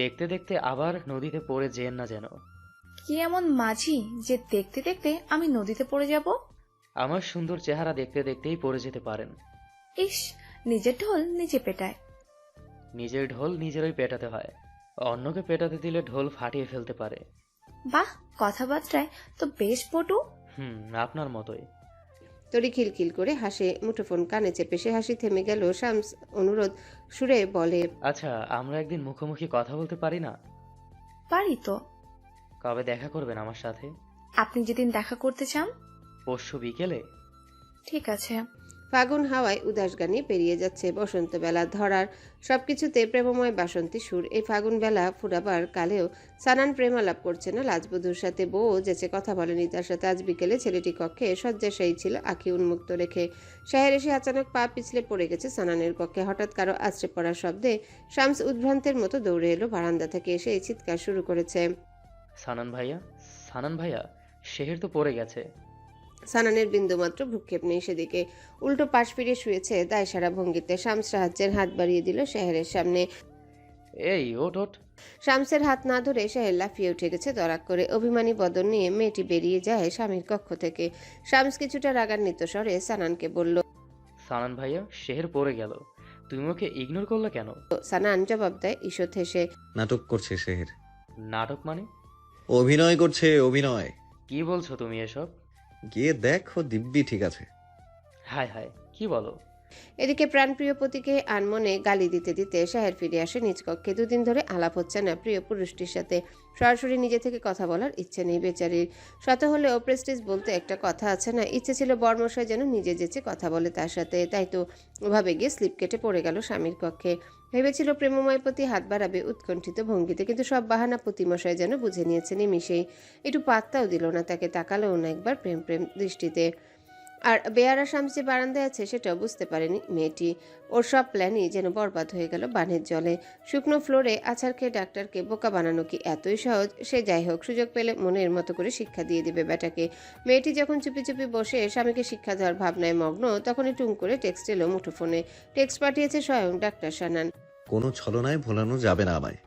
দেখতে দেখতে আবার নদীতে পড়ে যেন না যেন। কি এমন মাঝি যে দেখতে দেখতে আমি নদীতে পড়ে যাব? আমার সুন্দর চেহারা দেখতে দেখতেই পড়ে যেতে পারেন। ইস, নিজের ঢোল নিজে পেটায়। নিজের ঢোল নিজেরই পেটাতে হয়, অন্যকে পেটাতে দিলে ঢোল ফাটিয়ে ফেলতে পারে। বাহ, কথাবার্তায় তো বেশ পটু। আপনার মতোই। তরি খিলখিল করে হাসে, মুঠোফোন কানে চেপে সে হাসি থেমে গেল। শামস অনুরোধ সুরে বলে, আচ্ছা, আমরা একদিন মুখোমুখি কথা বলতে পারি না? পারি তো। কবে দেখা করবেন আমার সাথে? আপনি যেদিন দেখা করতে চান। পরশু বিকেলে? ঠিক আছে। ফাগুন হাওয়ায় উদাস গানে পেরিয়ে যাচ্ছে বসন্ত বেলা। ধরার সবকিছুতে প্রেমময় বাসন্তী সুর। এই ফাগুন বেলা ফুরাবার কালেও সানান প্রেমালাপ করছে না লাজবধূর সাথে। বউ যেচে কথা বলেনি তার সাথে। আজ বিকেলে ছেলেটি কক্ষে শয্যাশায়ী ছিল, আঁখি উন্মুক্ত রেখে। শাহের এসে আচানক পা পিছলে পড়ে গেছে সানানের কক্ষে। হঠাৎ কারো আছড়ে পড়ার শব্দে শামস উদ্ভ্রান্তের মতো দৌড়ে এলো বারান্দা থেকে। এসে এই চিৎকার শুরু করেছে, সানান ভাইয়া, সানান ভাইয়া, শেহের তো পড়ে গেছে। সানানের বিন্দুমাত্র ভ্রুক্ষেপ নেই সেদিকে। উল্টো পাশ ফিরে শুয়েছে দায়সারা ভঙ্গিতে। শামস সাহায্যের হাত বাড়িয়ে দিল শাহেরের সামনে। এই ওঠ ওঠ। শামসের হাত না ধরে শাহের লাফিয়ে উঠে গেছে দরাক করে। অভিমানী বদন নিয়ে মেয়েটি বেরিয়ে যায় স্বামীর কক্ষ থেকে। শামস কিছুটা রাগান্বিত স্বরে সানানকে বলল, সানান ভাইয়া, শেহের পড়ে গেল, তুমি ওকে ইগনোর করলে কেন? সানান জবাব দেয় ঈষৎ হেসে, নাটক করছে সেহের। নাটক মানে? অভিনয় করছে, অভিনয়। কি বলছো তুমি এসব? গিয়ে দেখো দিব্যি ঠিক আছে। হায় হায়, কি বলো? এদিকে প্রাণপ্রিয় পতিকে আনমনে গালি দিতে দিতে শাহের ফিরে আসে নিজ কক্ষে। দুদিন ধরে আলাপ হচ্ছে না প্রিয় পুরুষটির সাথে। সরাসরি নিজে থেকে কথা বলার ইচ্ছে নেই বেচারির। শত হলেও প্রেস্টিজ বলতে একটা কথা আছে না। ইচ্ছে ছিল বর্মশাই যেন নিজে যেচে কথা বলে তার সাথে। তাই তো ওভাবে গিয়ে স্লিপ কেটে পড়ে গেল স্বামীর কক্ষে। ভেবেছিল প্রেমময় প্রতি হাত বাড়াবে উৎকণ্ঠিত ভঙ্গিতে, কিন্তু সব বাহানা প্রতিমশাই যেন বুঝে নিয়েছে নিমিষেই। একটু পাত্তাও দিল না তাকে, তাকালেও না একবার প্রেম প্রেম দৃষ্টিতে। আর বেয়ারা শামস যে বারান্দায় আছে সেটাও বুঝতে পারেনি মেয়েটি। ওর সব প্ল্যানই যেন বরবাদ হয়ে গেল বানের জলে। শুকনো ফ্লোরে আছাড় খেয়ে ডাক্তারকে বোকা বানানো কি এতই সহজ? সে যাই হোক, সুযোগ পেলে মনের মতো করে শিক্ষা দিয়ে দিবে বেটাকে। মেয়েটি যখন চুপি চুপি বসে স্বামীকে শিক্ষা দেওয়ার ভাবনায় মগ্ন, তখনই টুং করে টেক্সট এলো মুঠোফোনে। টেক্সট পাঠিয়েছে স্বয়ং ডাক্তার সানান। কোনো ছলনায় ভোলানো যাবে না আমায়।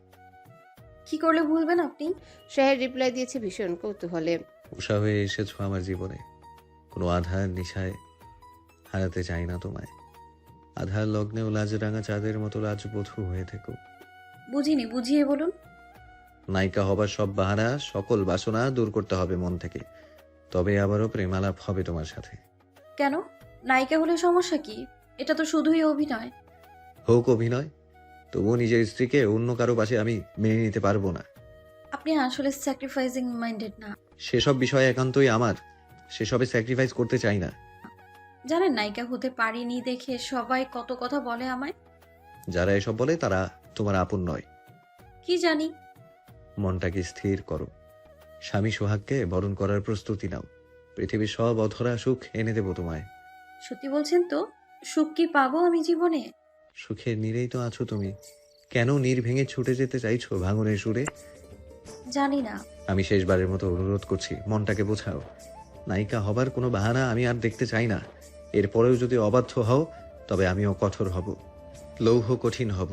কি করলে ভুলবেন আপনি? শাহের রিপ্লাই দিয়েছে ভীষণ কৌতূহলে, উষা হয়ে এসেছো আমার জীবনে। কোনো আধার নিশায় হারাতে চাই না তোমায়। আধার লগ্নেও লাজরাঙা চাঁদের মতো লাজবধূ হয়ে থেকো। বুঝিনি, বুঝিয়ে বলুন। নায়িকা হবার সব বাহানা, সকল বাসনা দূর করতে হবে মন থেকে। তবে আবারও প্রেমালাপ হবে তোমার সাথে। কেন? নায়িকা হলে সমস্যা কি? এটা তো শুধুই অভিনয়। হোক অভিনয়, তবুও নিজের স্ত্রীকে অন্য কারো পাশে আমি মেনে নিতে পারবো না। আপনি আসলে স্যাক্রিফাইসিং মাইন্ডেড না। সেসব বিষয় একান্তই আমার, সেসবে স্যাক্রিফাইস করতে চাই না। জানেন, নায়িকা হতে পারিনি দেখে সবাই কত কথা বলে আমায়। যারা এসব বলে তারা তোমার আপন নয়। কি জানি। মনটাকে স্থির করো, স্বামী সোহাগকে বরণ করার প্রস্তুতি নাও। পৃথিবীর সব অধরা সুখ এনে দেবো তোমায়। সত্যি বলছেন তো? সুখ কি পাবো আমি জীবনে? সুখের নীড়েই তো আছো তুমি। কেন নীড় ভেঙে ছুটে যেতে চাইছো ভাঙনের সুরে? জানি না। আমি শেষবারের মতো অনুরোধ করছি, মনটাকে বোঝাও। নায়িকা হবার কোনো বাহানা আমি আর দেখতে চাই না। এরপরেও যদি অবাধ্য হও তবে আমিও কঠোর হব, লৌহ কঠিন হব।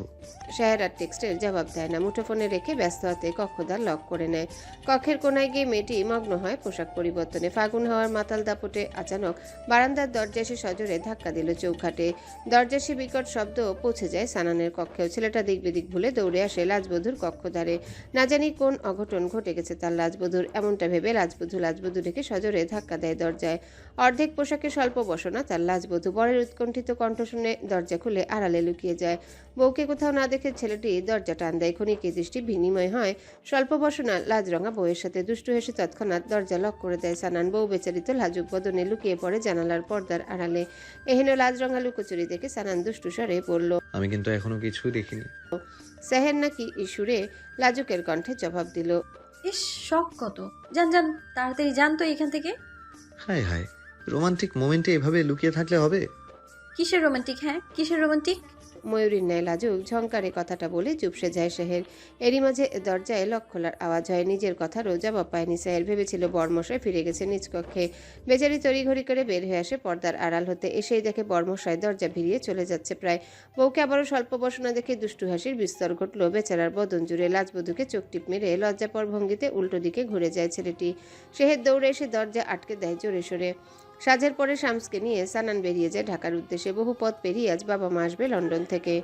শাহের আর টেক্সটের জবাব দেয় না। মুঠোফোনে রেখে ব্যস্ত হাতে কক্ষদ্বার লক করে নেয়। কক্ষের কোনায় গিয়ে মেয়েটি মগ্ন হয় পোশাক পরিবর্তনে। ফাগুন হওয়ার মাতাল দাপটে আচানক বারান্দার দরজা এসে সজোরে ধাক্কা দিল চৌখাটে। দরজার সে বিকট শব্দ পৌঁছে যায় সানানের কক্ষেও। ছেলেটা দিক বিদিক ভুলে দৌড়ে আসে লাজবধূর কক্ষদ্বারে। না জানি কোন অঘটন ঘটে গেছে তার লাজবধূর, এমনটা ভেবে লাজবধূ রেখে সজোরে ধাক্কা দেয় দরজায়। অর্ধেক পোশাকে স্বল্প বসনা তার লাজবধূ। বরের উৎকণ্ঠিত কণ্ঠ শুনে দরজা খুলে আড়ালে লুকিয়ে বেরিয়ে যায়। বউকে কোথাও না দেখে ছেলেটি দরজা টান দেয়। ক্ষণিক দৃষ্টি বিনিময় হয় স্বল্প বসনা লাজরঙা বউয়ের সাথে। দুষ্টু হেসে তৎক্ষণাৎ দরজা লক করে দেয় সানান। বউ বেচারিত লাজুক বদনে লুকিয়ে পড়ে জানালার পর্দার আড়ালে। এহেন লাজরঙা লুকোচুরি দেখে সানান দুষ্টু স্বরে বলল, আমি কিন্তু এখনো কিছুই দেখিনি। সেহের নাকি সুরে লাজুকের কণ্ঠে জবাব দিল, ইস, শখ কত! যান যান, তাড়াতাড়ি যান তো এখান থেকে। হায় হায়, রোমান্টিক মোমেন্টে এভাবে লুকিয়ে থাকলে হবে? কিসের রোমান্টিক? হ্যাঁ, কিসের রোমান্টিক? ময়ূরীর ন্যায় লাজুক ঝংকারে কথাটা বলে চুপসে যায় সেহের। এরই মাঝে দরজায় লক খোলার আওয়াজ হয়। নিজের কথারও জবাব পায়নি সেহের। ভেবেছিল বর্মশাই ফিরে গেছে নিজ কক্ষে। বেচারি তড়িঘড়ি করে বের হয়ে আসে পর্দার আড়াল হতে। এসেই দেখে বর্মশাই দরজা ভিড়িয়ে চলে যাচ্ছে প্রায়। বউকে আবারও স্বল্প বসনা দেখে দুষ্টু হাসির বিস্তর ঘটল বেচারার বদন জুড়ে। লাজবধূকে চোখ টিপ মেরে লজ্জাপর ভঙ্গিতে উল্টো দিকে ঘুরে যায় ছেলেটি। সেহের দৌড়ে এসে দরজা আটকে দেয় জোরে সোরে। সাজের পরে শামসকে নিয়ে সানান বেরিয়ে যায় ঢাকার উদ্দেশ্যে। বহু পথ পেরিয়ে আজ বাবা মা আসবে লন্ডন থেকে।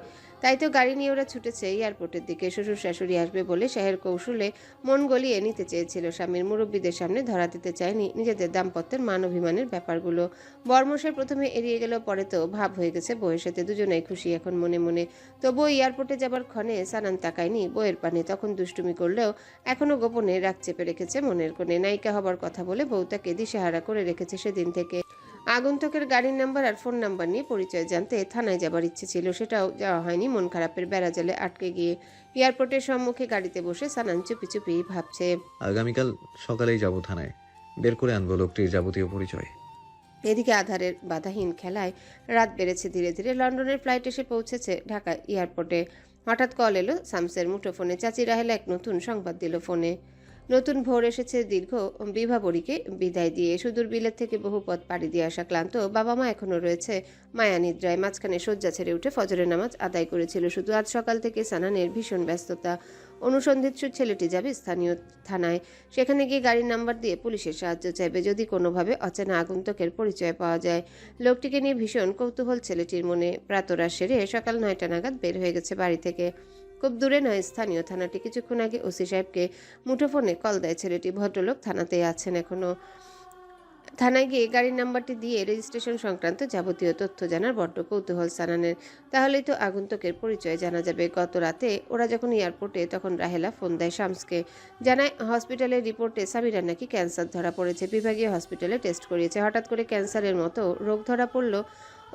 তাই তো গাড়ি নিয়ে ওরা ছুটেছে এয়ারপোর্টের দিকে। শ্বশুর শাশুড়ি আসবে বলে শাহের কৌশলে মন গলিয়ে নিতে চেয়েছিল স্বামীর। মুরব্বীদের সামনে ধরা দিতে চায়নি নিজেদের দাম্পত্যের মান অভিমানের ব্যাপারগুলো। বর্মশাই প্রথমে এড়িয়ে গেল, পরে তো ভাব হয়ে গেছে বউয়ের সাথে। দুজনেই খুশি এখন মনে মনে। তবুও এয়ারপোর্টে যাবার ক্ষণে সানান তাকায়নি বউয়ের পানে। তখন দুষ্টুমি করলেও এখনো গোপনে রাগ চেপে রেখেছে মনের কোণে। নায়িকা হবার কথা বলে বউ তাকে দিশেহারা করে রেখেছে সেদিন থেকে। আগন্তুকের গাড়ির নাম্বার আর ফোন নাম্বার নিয়ে পরিচয় জানতে থানায় যাবার ইচ্ছে ছিল, সেটাও যাওয়া হয়নি মন খারাপের বেড়াজালে আটকে গিয়ে। এয়ারপোর্টের সম্মুখে গাড়িতে বসে সানান চুপি চুপি ভাবছে, আগামীকাল সকালেই যাব থানায়, বের করে আনবো লোকটির যাবতীয় পরিচয়। এদিকে আধারের বাধাহীন খেলায় রাত বেড়েছে ধীরে ধীরে। লন্ডনের ফ্লাইট এসে পৌঁছেছে ঢাকা এয়ারপোর্টে। হঠাৎ কল এলো শামসের মুঠোফোনে। চাচি রাহেলা এক নতুন সংবাদ দিল ফোনে। নতুন ভোর এসেছে দীর্ঘ বিভাবরীকে বিদায় দিয়ে। সুদূর বিলেত থেকে বহু পথ পাড়ি দিয়ে আসা ক্লান্ত বাবা মা এখনও রয়েছে মায়া নিদ্রায়। মাঝখানে শয্যা ছেড়ে উঠে ফজরের নামাজ আদায় করেছিল শুধু। আজ সকাল থেকে সানানের ভীষণ ব্যস্ততা। অনুসন্ধিৎসু ছেলেটি যাবে স্থানীয় থানায়। সেখানে গিয়ে গাড়ির নাম্বার দিয়ে পুলিশের সাহায্য চাইবে যদি কোনোভাবে অচেনা আগন্তুকের পরিচয় পাওয়া যায়। লোকটিকে নিয়ে ভীষণ কৌতূহল ছেলেটির মনে। প্রাতরা সেরে সকাল 9টা নাগাদ বের হয়ে গেছে বাড়ি থেকে। খুব দূরে নয় স্থানীয় থানাটি। কিছুক্ষণ আগে ওসি সাহেবকে মুঠোফোনে কল দেয় ছেলেটি। ভদ্রলোক থানাতেই আছেন এখনো। থানায় গিয়ে গাড়ির নাম্বারটি দিয়ে রেজিস্ট্রেশন সংক্রান্ত যাবতীয় তথ্য জানার বড্ড কৌতূহল সানানের। তাহলেই তো আগন্তুকের পরিচয় জানা যাবে। গত রাতে ওরা যখন এয়ারপোর্টে তখন রাহেলা ফোন দেয় শামসকে। জানায় হসপিটালের রিপোর্টে সামিরার নাকি ক্যান্সার ধরা পড়েছে। বিভাগীয় হসপিটালে টেস্ট করিয়েছে। হঠাৎ করে ক্যান্সারের মতো রোগ ধরা পড়ল।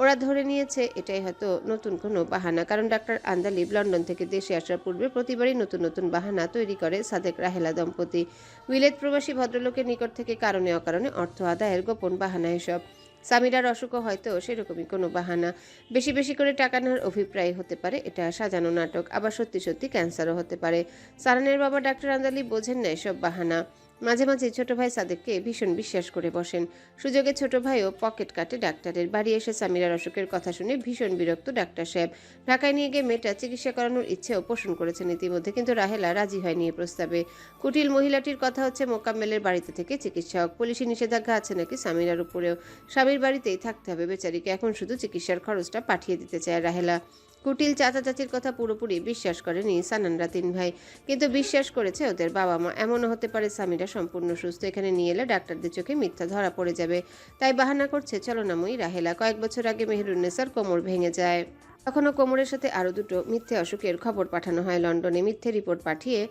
ওরা ধরে নিয়েছে এটাই হয়তো নতুন কোনো বাহানা। কারণ ডাক্তার আন্দালিব লন্ডন থেকে দেশে আসার পূর্বে প্রতিবারই নতুন নতুন বাহানা তৈরি করে সাদেক রাহেলা দম্পতি। উইলেত প্রবাসী ভদ্রলোকের নিকট থেকে কারণে অকারণে অর্থ আদায়ের গোপন বাহানা এসব। সামিরার অসুখও হয়তো সেরকমই কোনো বাহানা। বেশি বেশি করে টাকা নেওয়ার অভিপ্রায় হতে পারে এটা সাজানো নাটক। আবার সত্যি সত্যি ক্যান্সারও হতে পারে। সারানের বাবা ডাক্তার আন্দালিব বোঝেন না এসব বাহানা। মাঝে মাঝে ছোট ভাই সাদেককে ভীষণ বিশ্বাস করে বসেন। সুযোগে ছোট ভাইও পকেট কাটে ডাক্তারের। বাড়ি এসে সামিরার অসুখের কথা শুনে ভীষণ বিরক্ত ডাক্তার সাহেব। ঢাকায় নিয়ে গিয়ে মেয়েটা চিকিৎসা করানোর ইচ্ছেও পোষণ করেছেন ইতিমধ্যে, কিন্তু রাহেলা রাজি হয়নি এ প্রস্তাবে। কুটিল মহিলাটির কথা হচ্ছে মোকাম্মেলের বাড়িতে থেকে চিকিৎসা হোক। পুলিশি নিষেধাজ্ঞা আছে নাকি সামিরার উপরেও। স্বামীর বাড়িতেই থাকতে হবে বেচারিকে। এখন শুধু চিকিৎসার খরচটা পাঠিয়ে দিতে চায় রাহেলা। কুটিল চাচা চাচির কথা পুরোপুরি বিশ্বাস করেনি সানানরা তিন ভাই, কিন্তু বিশ্বাস করেছে ওদের বাবা মা। এমনও হতে পারে সামিরা সম্পূর্ণ সুস্থ। এখানে নিয়ে এলে ডাক্তারদের চোখে মিথ্যা ধরা পড়ে যাবে। তাই বাহানা করছে চলনাময়ী রাহেলা। কয়েক বছর আগে মেহেরুন্নেসার কোমর ভেঙে যায়। তখনও কোমরের সাথে আরও দুটো মিথ্যে অসুখের খবর পাঠানো হয় লন্ডনে। মিথ্যে রিপোর্ট পাঠিয়ে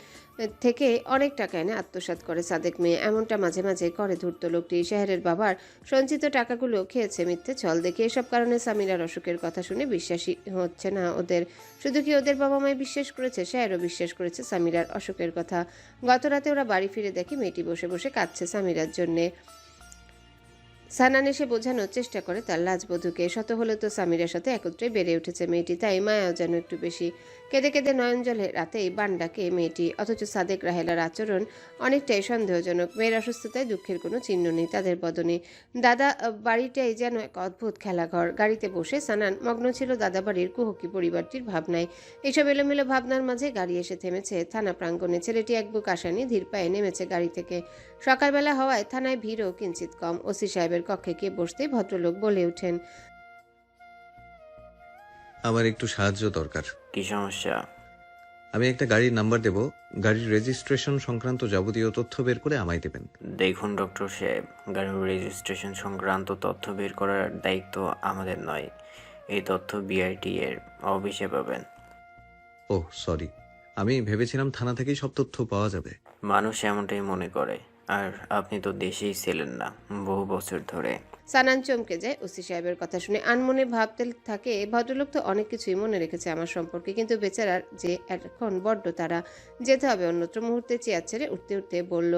থেকে অনেক টাকা এনে আত্মসাৎ করে সাদেক মেয়ে। এমনটা মাঝে মাঝে করে ধূর্ত লোকটি। শাহেরের বাবার সঞ্চিত টাকাগুলো খেয়েছে মিথ্যে ছল দেখে। এসব কারণে সামিরার অসুখের কথা শুনে বিশ্বাসী হচ্ছে না ওদের। শুধু কি ওদের বাবা মাই বিশ্বাস করেছে, শাহেরও বিশ্বাস করেছে সামিরার অসুখের কথা। গত রাতে ওরা বাড়ি ফিরে দেখে মেয়েটি বসে বসে কাঁদছে সামিরার জন্যে। সানান এসে বোঝানোর চেষ্টা করে তার লাজবধূকে। শত হলে তো সামিরার সাথে একত্রে বেড়ে উঠেছে মেয়েটি, তাই মায়াও যেন একটু বেশি। কেঁদে কেঁদে নয়ন জলে রাতেই বান্ডাকে মেয়েটি। অথচ সাদেক রাহেলার আচরণ অনেকটাই সন্দেহজনক। মেয়ের অসুস্থতায় দুঃখের কোনো চিহ্ন নেই তাদের বদনে। দাদা বাড়িটাই যেন এক অদ্ভুত খেলাঘর। গাড়িতে বসে সানান মগ্ন ছিল দাদা বাড়ির কুহকি পরিবারটির ভাবনায়। এইসব এলোমেলো ভাবনার মাঝে গাড়ি এসে থেমেছে থানা প্রাঙ্গণে। ছেলেটি এক বুক আশা নিয়ে ধীর পায়ে নেমেছে গাড়ি থেকে। সকালবেলা হওয়ায় থানায় ভিড়ও কিঞ্চিত কম। ওসি সাহেবের কক্ষে গিয়ে বসতেই ভদ্রলোক বলে ওঠেন, আমার একটু সাহায্য দরকার। কি সমস্যা? আমি একটা গাড়ির নাম্বার দেব, গাড়ির রেজিস্ট্রেশন সংক্রান্ত যাবতীয় তথ্য বের করে আমায় দেবেন। দেখুন ডক্টর সাহেব, গাড়ির রেজিস্ট্রেশন সংক্রান্ত তথ্য বের করার দায়িত্ব আমাদের নয়। এই তথ্য বিআইটি এর অফিসে পাবেন। ও সরি, আমি ভেবেছিলাম থানা থেকেই সব তথ্য পাওয়া যাবে। মানুষ এমনটাই মনে করে, আর আপনি তো দেশেই ছিলেন না বহু বছর ধরে। সানান চমকে যায় ওসি সাহেবের কথা শুনে। আনমনে ভাবতে থাকে, ভদ্রলোক তো অনেক কিছুই মনে রেখেছে আমার সম্পর্কে, কিন্তু বেচারার যে এখন বড্ড তারা, যেতে হবে অন্যত্র। মুহূর্তে চেয়ার ছেড়ে উঠতে উঠতে বলল,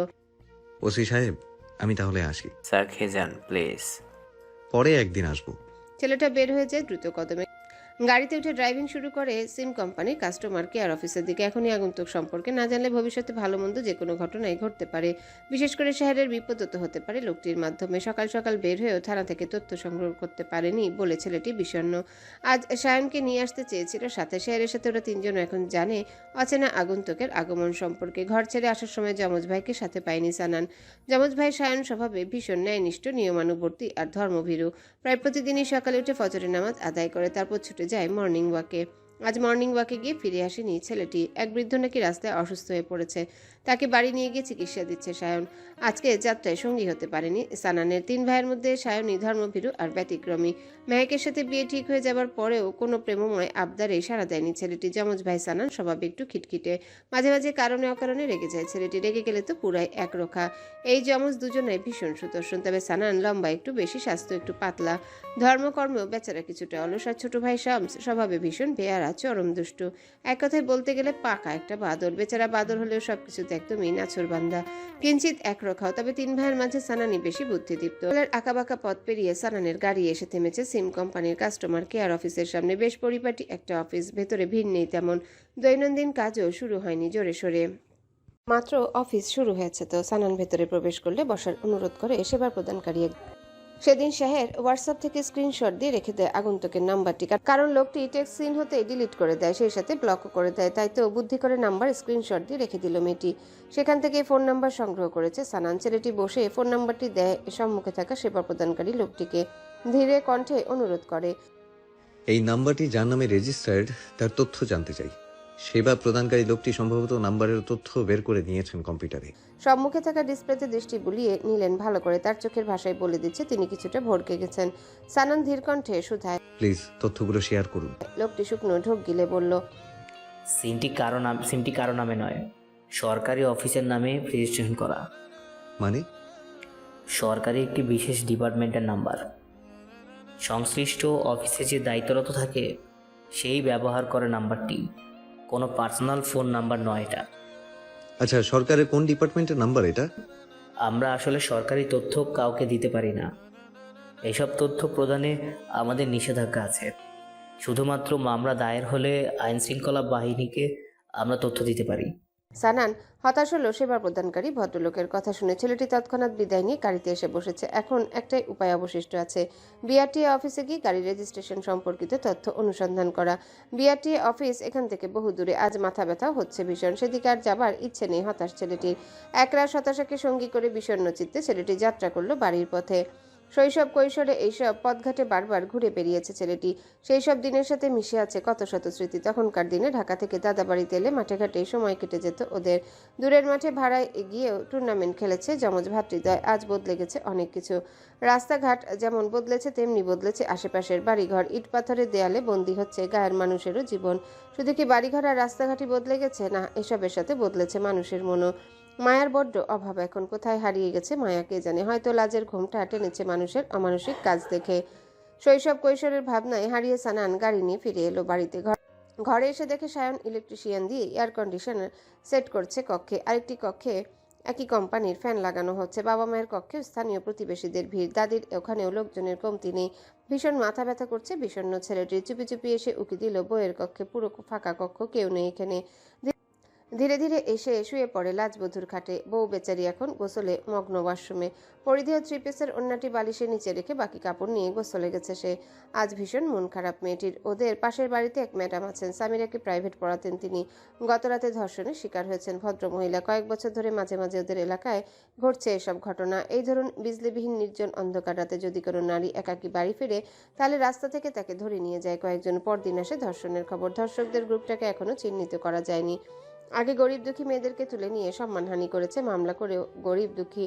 ওসি সাহেব, আমি তাহলে আসি। স্যার খেয়ে যান প্লিজ। পরে একদিন আসবো। ছেলেটা বের হয়ে যায় দ্রুত কদমে। গাড়িতে উঠে ড্রাইভিং শুরু করে সিম কোম্পানির কাস্টমার কেয়ার অফিসের দিকে। এখনই আগন্তুক সম্পর্কে না জানলে ভবিষ্যতে ভালো মন্দ যে কোনো ঘটনাই ঘটতে পারে, বিশেষ করে শহরের বিপদ তো হতে পারে লোকটির মাধ্যমে। সকাল সকাল বের হয়েও থানা থেকে তথ্য সংগ্রহ করতে পারেনি বলে ছেলেটি বিষণ্ণ। আজ সায়নকে নিয়ে আসতে চেয়েছিল সাথে। শহরের সাথে ওরা তিনজন এখন জানে অচেনা আগন্তুকের আগমন সম্পর্কে। ঘর ছেড়ে আসার সময় যমজ ভাইকে সাথে পায়নি সানান। যমজ ভাই সায়ন স্বভাবে ভীষণ ন্যায়নিষ্ঠ, নিয়মানুবর্তী আর ধর্মভীরু। প্রায় প্রতিদিনই সকালে উঠে ফজরের নামাজ আদায় করে তারপর ছুটে যায় মর্নিং ওয়াকে। আজ মর্নিং ওয়াকে গিয়ে ফিরে আসেনি ছেলেটি। এক বৃদ্ধ নাকি রাস্তায় অসুস্থ হয়ে পড়েছে, তাকে বাড়ি নিয়ে গিয়ে চিকিৎসা দিচ্ছে সায়ন। আজকে যাত্রায় সঙ্গী হতে পারেনি সানানের। তিন ভাইয়ের মধ্যে সায়নই ধর্মভীরু আর ব্যতিক্রমী। মেহেকের সাথে বিয়ে ঠিক হয়ে যাবার পরেও কোনো প্রেমময় আবদারে সাড়া দেয়নি ছেলেটি। যমজ ভাই সানান স্বভাবে একটু খিটখিটে, মাঝে মাঝে কারণে অকারণে রেগে যায় ছেলেটি। রেগে গেলে তো পুরাই একরোখা। এই যমজ দুজনে ভীষণ সুদর্শন, তবে সানান লম্বা একটু বেশি, স্বাস্থ্য একটু পাতলা, ধর্মকর্মেও বেচারা কিছুটা অলস। আর ছোট ভাই শামস স্বভাবে ভীষণ বেয়ারা, চরম দুষ্টু, এক কথায় বলতে গেলে পাকা একটা বাদর। বেচারা বাদর হলেও সবকিছুতে একদমই নাছোড়বান্দা, কিঞ্চিত একরোখাও। তবে তিন ভাইয়ের মাঝে সানানি বেশি বুদ্ধিদীপ্ত। আঁকাবাঁকা পথ পেরিয়ে সানানের গাড়ি এসে থেমেছে সিম কোম্পানির কাস্টমার কেয়ার অফিসের সামনে। বেশ পরিপাটি একটা অফিস, ভেতরে ভিড় নেই তেমন। দৈনন্দিন কাজও শুরু হয়নি জোরে সোরে, মাত্র অফিস শুরু হয়েছে তো। সানান ভেতরে প্রবেশ করলে বসার অনুরোধ করে সেবা প্রদানকারী। সেদিন শাহের হোয়াটসঅ্যাপ থেকে স্ক্রিনশট দিয়ে রেখে দেয় আগন্তুকের নাম্বারটি, কারণ লোকটি টেক্সট সিন হতে ডিলিট করে দেয়, সেই সাথে ব্লকও করে দেয়। তাই তো বুদ্ধি করে নাম্বার স্ক্রিনশট দিয়ে রেখে দিল মেয়েটি। সেখান থেকে ফোন নাম্বার সংগ্রহ করেছে সানান। ছেলেটি বসে ফোন নাম্বারটি দেয় সম্মুখে থাকা সেবা প্রদানকারী লোকটিকে। ধীরে কণ্ঠে অনুরোধ করে, এই নাম্বারটি যার নামে রেজিস্টার্ড তার তথ্য জানতে চাই। সেবা প্রদানকারী লোকটি সম্ভবত নাম্বারের তথ্য বের করে নিয়েছেন কম্পিউটারে। সম্মুখে থাকা ডিসপ্লেতে দৃষ্টি বুলিয়ে নিলেন ভালো করে। তার চোখের ভাষায় বলে দিচ্ছে তিনি কিছুটা ভড়কে গেছেন। সানান ধীর কণ্ঠে শুধায়, প্লিজ তথ্যগুলো শেয়ার করুন। লোকটি শুকনো ঢোক গিলে বলল, সিমটি কারো নামে নয়, সরকারি অফিসের নামে রেজিস্ট্রেশন করা। মানে? সরকারি একটি বিশেষ ডিপার্টমেন্টের নাম্বার। সংশ্লিষ্ট অফিসে যে দায়িত্বরত থাকে সেই ব্যবহার করে নাম্বারটি, কোনো পার্সোনাল ফোন নাম্বার নয় এটা। আচ্ছা, সরকারের কোন ডিপার্টমেন্টের নাম্বার এটা? আমরা আসলে সরকারি তথ্য কাউকে দিতে পারি না। এসব তথ্য প্রদানে আমাদের নিষেধাজ্ঞা আছে। শুধুমাত্র মামলা দায়ের হলে আইন শৃঙ্খলা বাহিনীকে আমরা তথ্য দিতে পারি। সানান হতাশ হলো সেবা প্রদানকারী ভদ্রলোকের কথা শুনে। ছেলেটি তৎক্ষণাৎ বিদায় নিয়ে গাড়িতে এসে বসেছে। এখন একটাই উপায় অবশিষ্ট আছে, বিআরটিএ অফিসে গিয়ে গাড়ির রেজিস্ট্রেশন সম্পর্কিত তথ্য অনুসন্ধান করা। বিআরটিএ অফিস এখান থেকে বহু দূরে। আজ মাথা ব্যথা হচ্ছে ভীষণ, সেদিকে আর যাবার ইচ্ছে নেই হতাশ ছেলেটির। একরাশ হতাশাকে সঙ্গী করে বিষণ্ণ চিত্তে ছেলেটি যাত্রা করলো বাড়ির পথে। শৈশব কৈশোরে এইসব পথঘাটে বারবার ঘুরে বেরিয়েছে ছেলেটি। সেই সব দিনের সাথে মিশে আছে কত শত স্মৃতি। তখনকার দিনে ঢাকা থেকে দাদা বাড়িতে এলে মাঠে ঘাটে সময় কেটে যেত ওদের। দূরের মাঠে ভাড়ায় গিয়েও টুর্নামেন্ট খেলেছে যমজ ভ্রাতৃদ্বয়। আজ বদলে গেছে অনেক কিছু। রাস্তাঘাট যেমন বদলেছে তেমনি বদলেছে আশেপাশের বাড়িঘর। ইট পাথরের দেয়ালে বন্দী হচ্ছে গায়ের মানুষেরও জীবন। শুধু কি বাড়িঘর আর রাস্তাঘাটই বদলে গেছে? না, এসবের সাথে বদলেছে মানুষের মনও। মায়ার বড্ড অভাব এখন। কোথায় হারিয়ে গেছে মায়া কে জানে। হয়তো লাজের ঘোমটা টেনেছে মানুষের অমানসিক কাজ দেখে। শৈশব কৈশোরের ভাবনায় হারিয়ে সানান গাড়ি নিয়ে ফিরে এলো বাড়িতে। ঘরে এসে দেখে সায়ন ইলেকট্রিশিয়ান দিয়ে এয়ার কন্ডিশনার সেট করছে কক্ষে। আরেকটি কক্ষে একই কোম্পানির ফ্যান লাগানো হচ্ছে। বাবা মায়ের কক্ষে স্থানীয় প্রতিবেশীদের ভিড়। দাদির ওখানেও লোকজনের কমতি নেই। ভীষণ মাথা ব্যথা করছে বিষণ্ণ ছেলেটির। চুপি চুপি এসে উকি দিল বইয়ের কক্ষে। পুরো ফাঁকা কক্ষ, কেউ নেই এখানে। ধীরে ধীরে এসে শুয়ে পড়ে লাজবধূর খাটে। বউ বেচারি এখন গোসলে মগ্ন ওয়াশরুমে। পরিধেয় থ্রিপিসের অন্যটি বালিশের নিচে রেখে বাকি কাপড় নিয়ে গোসলে গেছে সে। আজ ভীষণ মন খারাপ মেয়েটির। ওদের পাশের বাড়িতে এক ম্যাডাম আছেন, সামিরাকে প্রাইভেট পড়াতেন তিনি। গতরাতে ধর্ষণের শিকার হয়েছেন ভদ্রমহিলা। কয়েক বছর ধরে মাঝে মাঝে ওদের এলাকায় ঘটছে এসব ঘটনা। এই ধরুন বিজলিবিহীন নির্জন অন্ধকার রাতে যদি কোনো নারী একাকী বাড়ি ফিরে, তাহলে রাস্তা থেকে তাকে ধরে নিয়ে যায় কয়েকজন। পরদিন আসে ধর্ষণের খবর। ধর্ষকদের গ্রুপটাকে এখনো চিহ্নিত করা যায়নি। আগে গরিব দুঃখী মেয়েদেরকে তুলে নিয়ে সম্মানহানি করেছে, মামলা করেও গরিব দুঃখী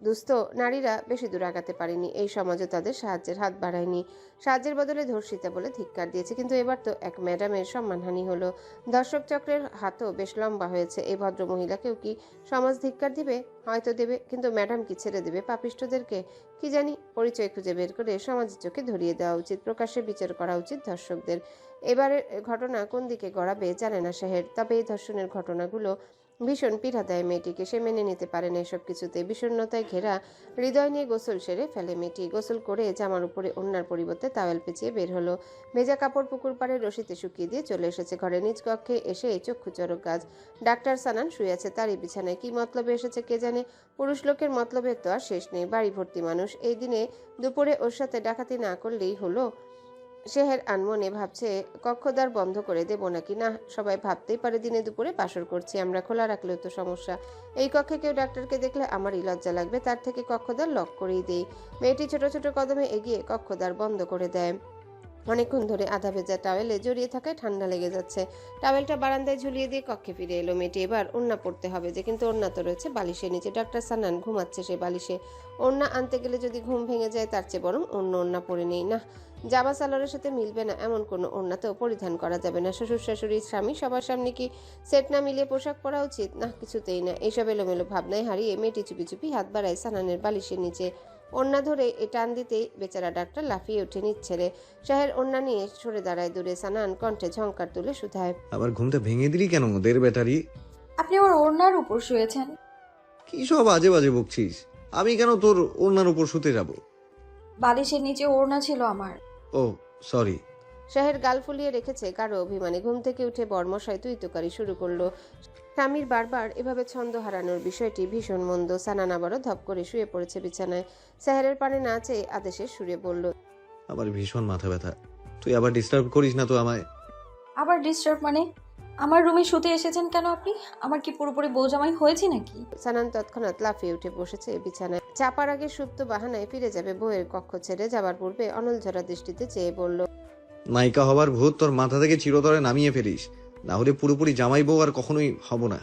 দুস্থ নারীরা বেশি দূর আগাতে পারেনি, এই সমাজও তাদের সাহায্যের হাত বাড়ায়নি। সাহায্যের বদলে ধর্ষিতা বলে ধিক্কার দিয়েছে, কিন্তু এবার তো এক ম্যাডামের সম্মানহানি হলো। দর্শক চক্রের হাতও বেশ লম্বা হয়েছে। এই ভদ্র মহিলাকেও কি সমাজ ধিক্কার দিবে? হয়তো দেবে, কিন্তু ম্যাডাম কি ছেড়ে দেবে পাপিষ্ঠদেরকে? কি জানি। পরিচয় খুঁজে বের করে সমাজের চোখে ধরিয়ে দেওয়া উচিত, প্রকাশ্যে বিচার করা উচিত ধর্ষকদের। এবারের ঘটনা কোন দিকে গড়াবে জানে না সেহের, তবে এই ধর্ষণের ঘটনাগুলো ভীষণ পীড়া দেয় মেয়েটিকে। সে মেনে নিতে পারে না এসব কিছুতে। বিষণ্ণতায় ঘেরা হৃদয় নিয়ে গোসল সেরে ফেলে মেয়েটি। গোসল করে জামার উপরে ওড়নার পরিবর্তে তাওয়েল পেঁচিয়ে বের হলো। ভেজা কাপড় পুকুর পাড়ে রশিতে শুকিয়ে দিয়ে চলে এসেছে ঘরে। নিজ কক্ষে এসে চক্ষু চড়ক গাছ। ডাক্তার সানান শুয়ে আছে তারই বিছানায়। কি মতলবে এসেছে কে জানে। পুরুষ লোকের মতলবের তো আর শেষ নেই। বাড়ি ভর্তি মানুষ। এই দিনে দুপুরে ওর সাথে ডাকাতি না করলেই হলো। সেহের আনমনে ভাবছে কক্ষদ্বার বন্ধ করে দেবো নাকি। না, সবাই ভাবতেই পারে দিনে দুপুরে বাসর করছি আমরা, খোলা রাখলেও তো সমস্যা। এই কক্ষে কেউ ডাক্তারকে দেখলে আমারই লজ্জা লাগবে, তার থেকে কক্ষদ্বার লক করেই দেই। মেয়েটি ছোট ছোট কদমে এগিয়ে কক্ষদ্বার বন্ধ করে দেয়। অনেকক্ষণ ধরে আধা ভেজা টাওয়েলে জড়িয়ে থাকায় ঠান্ডা লেগে যাচ্ছে। টাওয়েলটা বারান্দায় ঝুলিয়ে দিয়ে কক্ষে ফিরে এলো মেয়েটি। এবার ওড়না পড়তে হবে যে, কিন্তু ওড়না তো রয়েছে বালিশের নিচে। ডাক্তার সানান ঘুমাচ্ছে সে বালিশে। ওড়না আনতে গেলে যদি ঘুম ভেঙে যায়, তার চেয়ে বরং অন্য ওড়না পরে নেই। না, জামা সালোয়ারের সাথে মিলবে না এমন কোনো ওড়নাতেও পরিধান করা যাবে না। শ্বশুর শাশুড়ি স্বামী সবার সামনে কি সেট না মিলিয়ে পোশাক পরা উচিত? না, কিছুতেই না। এইসব এলোমেলো ভাবনায় হারিয়ে মেয়েটি চুপি চুপি হাত বাড়ায় সানানের বালিশের নিচে। ওড়না ধরে টান দিতেই বেচারা ডাক্তার লাফিয়ে উঠে নিচ্ছে রে। শাহের ওড়না নিয়ে সরে দাঁড়ায় দূরে। সানান কণ্ঠে ঝংকার তুলে শুধায়, আবার ঘুমটা ভেঙে দিলি কেন ওদের ব্যাটারি? আপনি আমার ওড়নার উপর শুয়েছেন। কি সব আজে বাজে বকছিস? আমি কেন তোর ওড়নার উপর শুতে যাব? বালিশের নিচে ওড়না ছিল আমার। ও সরি। শাহের গাল ফুলিয়ে রেখেছে কারো অভিমানে। ঘুম থেকে উঠে বর্মশাই তুই তোকারি শুরু করলো। স্বামীর বারবার এভাবে ছন্দ হারানোর বিষয়টি ভীষণ মন্দ। সানান আবারও ধপ করে শুয়ে পড়েছে বিছানায়। সাহেরের পানে না চেয়ে আদেশের সুরে বলল, আমার ভীষণ মাথা ব্যথা। তুই আবার ডিস্টার্ব করিস না তো আমায়। আবার ডিস্টার্ব মানে? আমার রুমে শুতে এসেছেন কেন আপনি? আমার কি পুরোপুরি বউজামাই হয়েছে নাকি? সানান তৎক্ষণাৎ লাফিয়ে উঠে বসেছে বিছানায়। চাপার আগে সুপ্ত বাহানায় ফিরে যাবে বউয়ের কক্ষ ছেড়ে যাবার পূর্বে অনল ঝরা দৃষ্টিতে চেয়ে বলল, নায়িকা হবার ভূত তোর মাথা থেকে চিরতরে নামিয়ে ফেলিস, না হলে পুরোপুরি জামাই বউ আর কখনোই হব না।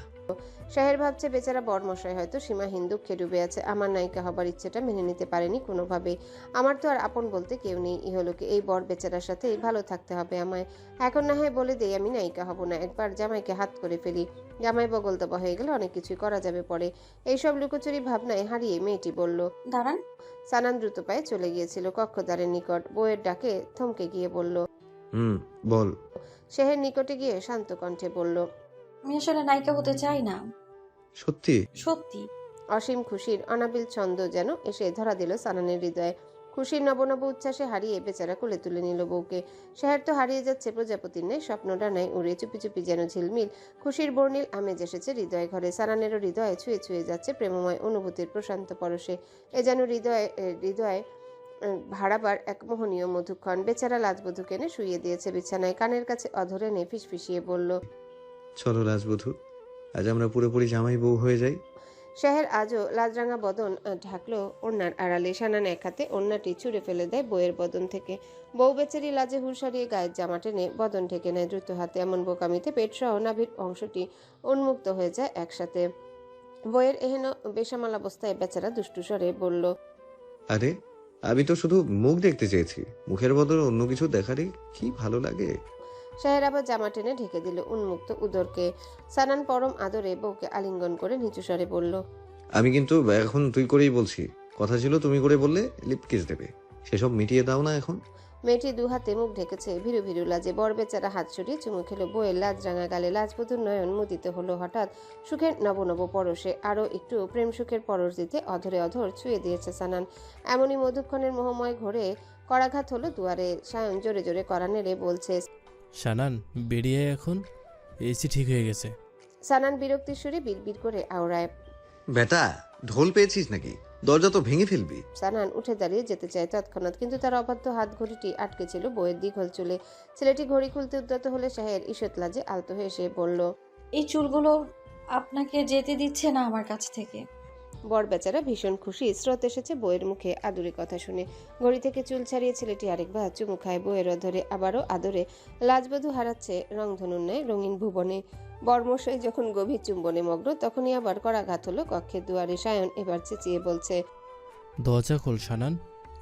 শাহের ভাবছে বেচারা বর্মশাই হয়তো সীমাহীন দুঃখে ডুবে আছে। আমার নায়িকা হবার ইচ্ছেটা মেনে নিতে পারেনি কোনোভাবেই। আমার তো আর আপন বলতে কেউ নেই ইহলোকে। এই বর বেচারার সাথেই ভালো থাকতে হবে আমায়। এখন না হয় বলে দেই আমি নায়িকা হব না। একবার জামাইকে হাত করে ফেলি, জামাই বগল দবা হয়ে গেলে অনেক কিছুই করা যাবে পরে। এইসব লুকোচুরি ভাবনায় হারিয়ে মেয়েটি বলল, দাঁড়ান। সানান দ্রুত পায়ে চলে গিয়েছিল কক্ষদ্বারের নিকট। বউয়ের ডাকে থমকে গিয়ে বলল, বল। শাহের নিকটে গিয়ে শান্ত কণ্ঠে বলল, আমি আসলে নায়িকা হতে চাই না। সত্যি? সত্যি। অসীম খুশির অনাবিল ছন্দ যেন এসে ধরা দিল সানানের হৃদয়ে। খুশির নবনব উচ্ছ্বাসে হারিয়ে বেচারা কোলে তুলে নিল বউকে। শাহের তো হারিয়ে যাচ্ছে প্রজাপতির ন্যায় স্বপ্ন ডানায় উড়ে চুপি চুপি যেন ঝিলমিল খুশির বর্ণিল আমেজ এসেছে হৃদয় ঘরে। সানানেরও হৃদয়ে ছুঁয়ে ছুঁয়ে যাচ্ছে প্রেমময় অনুভূতির প্রশান্ত পরশে। এ যেন হৃদয়ে ভাড়াবার এক মোহনীয় মধুক্ষণ। বেচারা লাজবধূ কেনে শুইয়ে দিয়েছে বিছানায়। কানের কাছে অধরে নে ফিসফিসিয়ে বলল, চলো রাজবধূ, আজ আমরা পুরোপুরি জামাই বউ হয়ে যাই। শাহের আজও লাজরাঙা বদন ঢাকলো ওড়নার আড়ালে। সানান এক হাতে ওড়নাটি ছুঁড়ে ফেলে দেয় বউয়ের বদন থেকে। বউ বেচারি লাজে হুঁশ হারিয়ে গায়ের জামা টেনে বদন ঢেকে নেয় দ্রুত হাতে। এমন বোকামিতে পেট সহ নাভির অংশটি উন্মুক্ত হয়ে যায় একসাথে। বউয়ের এহেন বেসামাল অবস্থায় বেচারা দুষ্টু স্বরে বলল, আরে আমি তো শুধু মুখ দেখতে চেয়েছি, মুখের বদলে অন্য কিছু দেখারই কি ভালো লাগে। শাহের আবার জামা টেনে ঢেকে দিল উন্মুক্ত উদরকে। সানান পরম আদরে বউকে আলিঙ্গন করে নিচু স্বরে বলল, আমি কিন্তু এখন তুই করেই বলছি, কথা ছিল তুমি করে বললে লিপ কিস দেবে, সেসব মিটিয়ে দাও না এখন। মেয়েটি দু হাতে মুখ ঢেকেছে ভীরু ভীরু লাজে। বর বেচারা হাত সরিয়ে চুমু খেলো বউয়ের লাজ রাঙা গালে। লাজবধূর নয়ন মুদিত হলো হঠাৎ সুখের নবনব পরশে। আরও একটু প্রেম সুখের পরশ দিতে অধরে অধর ছুঁয়ে দিয়েছে সানান। এমনই মধুক্ষণের মোহময় ঘোরে করাঘাত হলো দুয়ারে। সায়ন জোরে জোরে করা নেড়ে বলছে, সানান বেরিয়ে এখন, এসি ঠিক হয়ে গেছে। সানান বিরক্তির সুরে বিড়বিড় করে আওড়ায়, বেটা ঢোল পেয়েছিস নাকি? দরজা তো ভেঙে ফেলবি। সানান উঠে দাঁড়িয়ে যেতে চায় তৎক্ষণাৎ, কিন্তু তার অবাধ্য হাত ঘড়িটি আটকে ছিল বউয়ের দীঘল চুলে। ছেলেটি ঘড়ি খুলতে উদ্যত হলে শাহের ঈষৎ লাজে আলতো হয়ে এসে বলল, এই চুলগুলো আপনাকে যেতে দিচ্ছে না আমার কাছ থেকে। বর বেচারা ভীষণ খুশি। স্রোত এসেছে বউয়ের মুখে আদুরে কথা শুনে। ঘড়ি থেকে চুল ছাড়িয়ে ছেলেটি আরেকবার চুমু খায় বউয়ের অধরে। আবারও আদরে। লাজবধূ হারাচ্ছে রংধনুর ন্যায় রঙিন ভুবনে। বর্মশাই যখন গভীর চুম্বনে মগ্ন, তখনই আবার করাঘাত হলো কক্ষের দুয়ারে। সায়ন এবার চেঁচিয়ে বলছে, দরজা খোল শানান,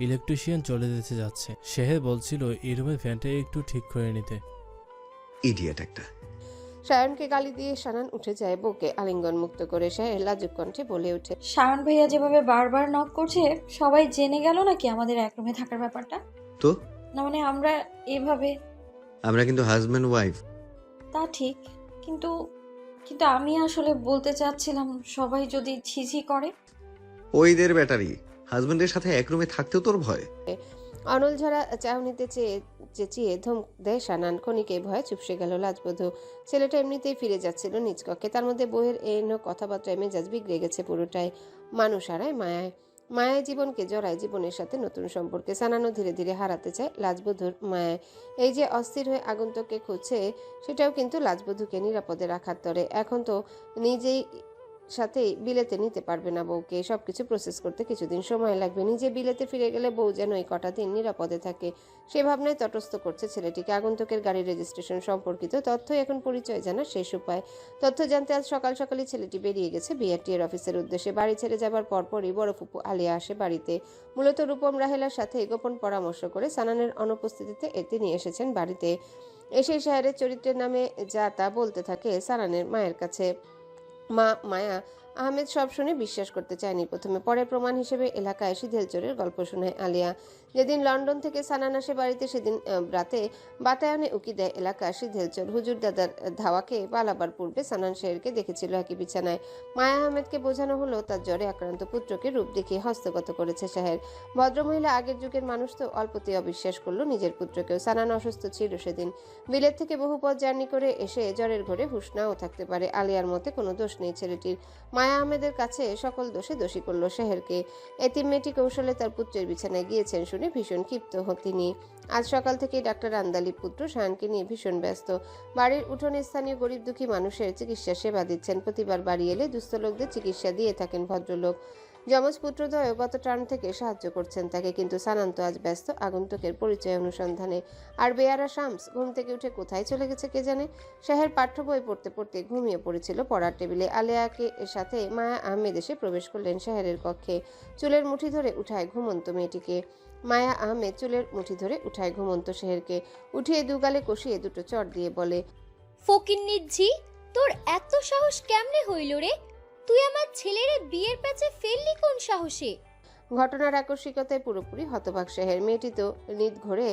ইলেকট্রিশিয়ান চলে যেতে যাচ্ছে। সেহের বলছিল এই রুমের ফ্যানটা একটু ঠিক করে নিতে। ইডিয়েট একটা। সায়নকে গালি দিয়ে সানান উঠে যায়, বউকে আলিঙ্গন মুক্ত করে। সাহের লাজুক কণ্ঠে বলে ওঠে, সায়ন ভাইয়া যেভাবে বারবার নক করছে, সবাই জেনে গেল নাকি আমাদের এক রুমে থাকার ব্যাপারটা? তো না মানে আমরা এভাবে। আমরা কিন্তু হাজব্যান্ড ওয়াইফ। তা ঠিক, কিন্তু কিন্তু আমি আসলে বলতে চাচ্ছিলাম, সবাই যদি ছিছি করে। ওইদের ব্যাটারি হাজব্যান্ডের সাথে এক রুমে থাকতেও তোর ভয়? অনল ঝরা চাউনিতে চেঁচিয়ে ধমক দেয় সানান। ক্ষণিকে ভয়ে চুপসে গেল লাজবধূ। ছেলেটা এমনিতেই ফিরে যাচ্ছিল নিজ কক্ষে, তার মধ্যে বইয়ের এনো কথাবার্তায় মেজাজ বিগড়ে গেছে পুরোটাই। মানুষ হারায় মায়ায়, মায়ায় জীবনকে জড়ায় জীবনের সাথে নতুন সম্পর্কে। সানানও ধীরে ধীরে হারাতে চায় লাজবধূর মায়ায়। এই যে অস্থির হয়ে আগন্তুককে খুঁজছে, সেটাও কিন্তু লাজবধূকে নিরাপদে রাখার তরে। এখন তো নিজেই সাথেই বিলেতে নিতে পারবে না বউকে, সবকিছু প্রসেস করতে কিছুদিন সময় লাগবে। নিজে বিলেতে ফিরে গেলে বউ যেন এই কটা দিন নিরাপদে থাকে, সে ভাবনায় তটস্থ করছে ছেলেটিকে। আগন্তুকের গাড়ি রেজিস্ট্রেশন সম্পর্কিত তথ্যই এখন পরিচয় জানার শেষ উপায়। তথ্য জানতে আজ সকাল সকালই ছেলেটি বেরিয়ে গেছে বিআরটিএর অফিসের উদ্দেশ্যে। বাড়ি ছেড়ে যাবার পরপরই বড় ফুপু আলিয়া আসে বাড়িতে। মূলত রূপম রাহেলার সাথে গোপন পরামর্শ করে সানানের অনুপস্থিতিতে তিনি এসেছেন বাড়িতে। এসে শাহের চরিত্রের নামে যা তা বলতে থাকে সানানের মায়ের কাছে। মা মায়া আহমেদ সব শুনে বিশ্বাস করতে চায়নি প্রথমে, পরে প্রমাণ হিসেবে এলাকায় সিধেল চোরের গল্প শোনায় আলিয়া। যেদিন লন্ডন থেকে সানান আসে বাড়িতে, সেদিন রাতে বাতায়নে উকি দেয় এলাকার সিধেল চোর। হুজুর দাদার ধাওয়াকে পালাবার পূর্বে সানান শেরকে দেখেছিল একই বিছানায়। মায়া আহমেদকে বোঝানো হলো তার জ্বরে আক্রান্ত পুত্রকে রূপ দেখিয়ে হস্তগত করেছে শাহের। ভদ্রমহিলা আগের যুগের মানুষ তো অল্পতেই অবিশ্বাস করলো নিজের পুত্রকেও। সানান অসুস্থ ছিল সেদিন, বিলেত থেকে বহু পথ জার্নি করে এসে জ্বরের ঘরে হুঁশ নাও থাকতে পারে। আলিয়ার মতে কোনো দোষ নেই ছেলেটির। মায়া আহমেদের কাছে সকল দোষে দোষী করল শেহেরকে। এতিম মেয়েটি কৌশলে তার পুত্রের বিছানায় গিয়েছেন শুনে ভীষণ ক্ষিপ্ত তিনি। আজ সকাল থেকেই ডাক্তার আন্দালি পুত্র সায়নকে নিয়ে ভীষণ ব্যস্ত। বাড়ির উঠোনে স্থানীয় গরিব দুঃখী মানুষের চিকিৎসা সেবা দিচ্ছেন। প্রতিবার বাড়ি এলে দুস্থ লোকদের চিকিৎসা দিয়ে থাকেন ভদ্রলোক। যমজ পুত্রদ্বয় গত টার্ম থেকে সাহায্য করছেন তাকে, কিন্তু সানান তো আজ ব্যস্ত আগন্তুকের পরিচয় অনুসন্ধানে। আর বেয়ারা শামস ঘুম থেকে উঠে কোথায় চলে গেছে কে জানে। শাহের পাঠ্য বই পড়তে পড়তে ঘুমিয়ে পড়েছিল পড়ার টেবিলে। আলিয়াকে সাথে মায়া আহমেদ এসে প্রবেশ করলেন শাহের কক্ষে। চুলের মুঠি ধরে উঠায় ঘুমন্ত মেয়েটিকে। মায়া আহমেদ চুলের মুঠি ধরে উঠায় ঘুমন্ত শেহেরকে, উঠিয়ে দুগালে কষিয়ে দুটো চড় দিয়ে বলে, ফকিন্নির ঝি, তোর এত সাহস কেমনে হইল রে? তুই আমার ছেলের বিয়ের প্যাচে ফেললি কোন সাহসে? ঘটনার আকস্মিকতায় পুরোপুরি হতবাক শেহের। মেয়েটি তো নিদ ঘরে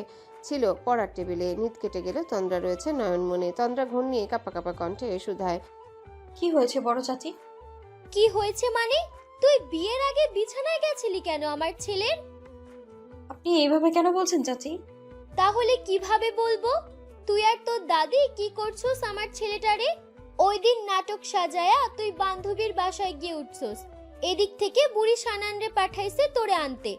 ছিল পড়ার টেবিলে। নিদ কেটে গেল, তন্দ্রা রয়েছে নয়ন মনে। তন্দ্রা ঘুম নিয়ে কাপা কাপা কণ্ঠে শুধায়, কি হয়েছে বড় চাচি? কি হয়েছে মানে? তুই বিয়ের আগে বিছানায় গেছিলি কেন আমার ছেলের? আপনি এইভাবে কেন বলছেন চাচি? তাহলে কিভাবে বলবো? তুই আর তোর দাদি কি করছস আমার ছেলেটারে? ওই দিন নাটক সাজায়া তুই বান্ধবীর বাসায় গিয়ে উঠছস, এদিক থেকে বুড়ি সানানরে পাঠাইছে তোরে আনতে,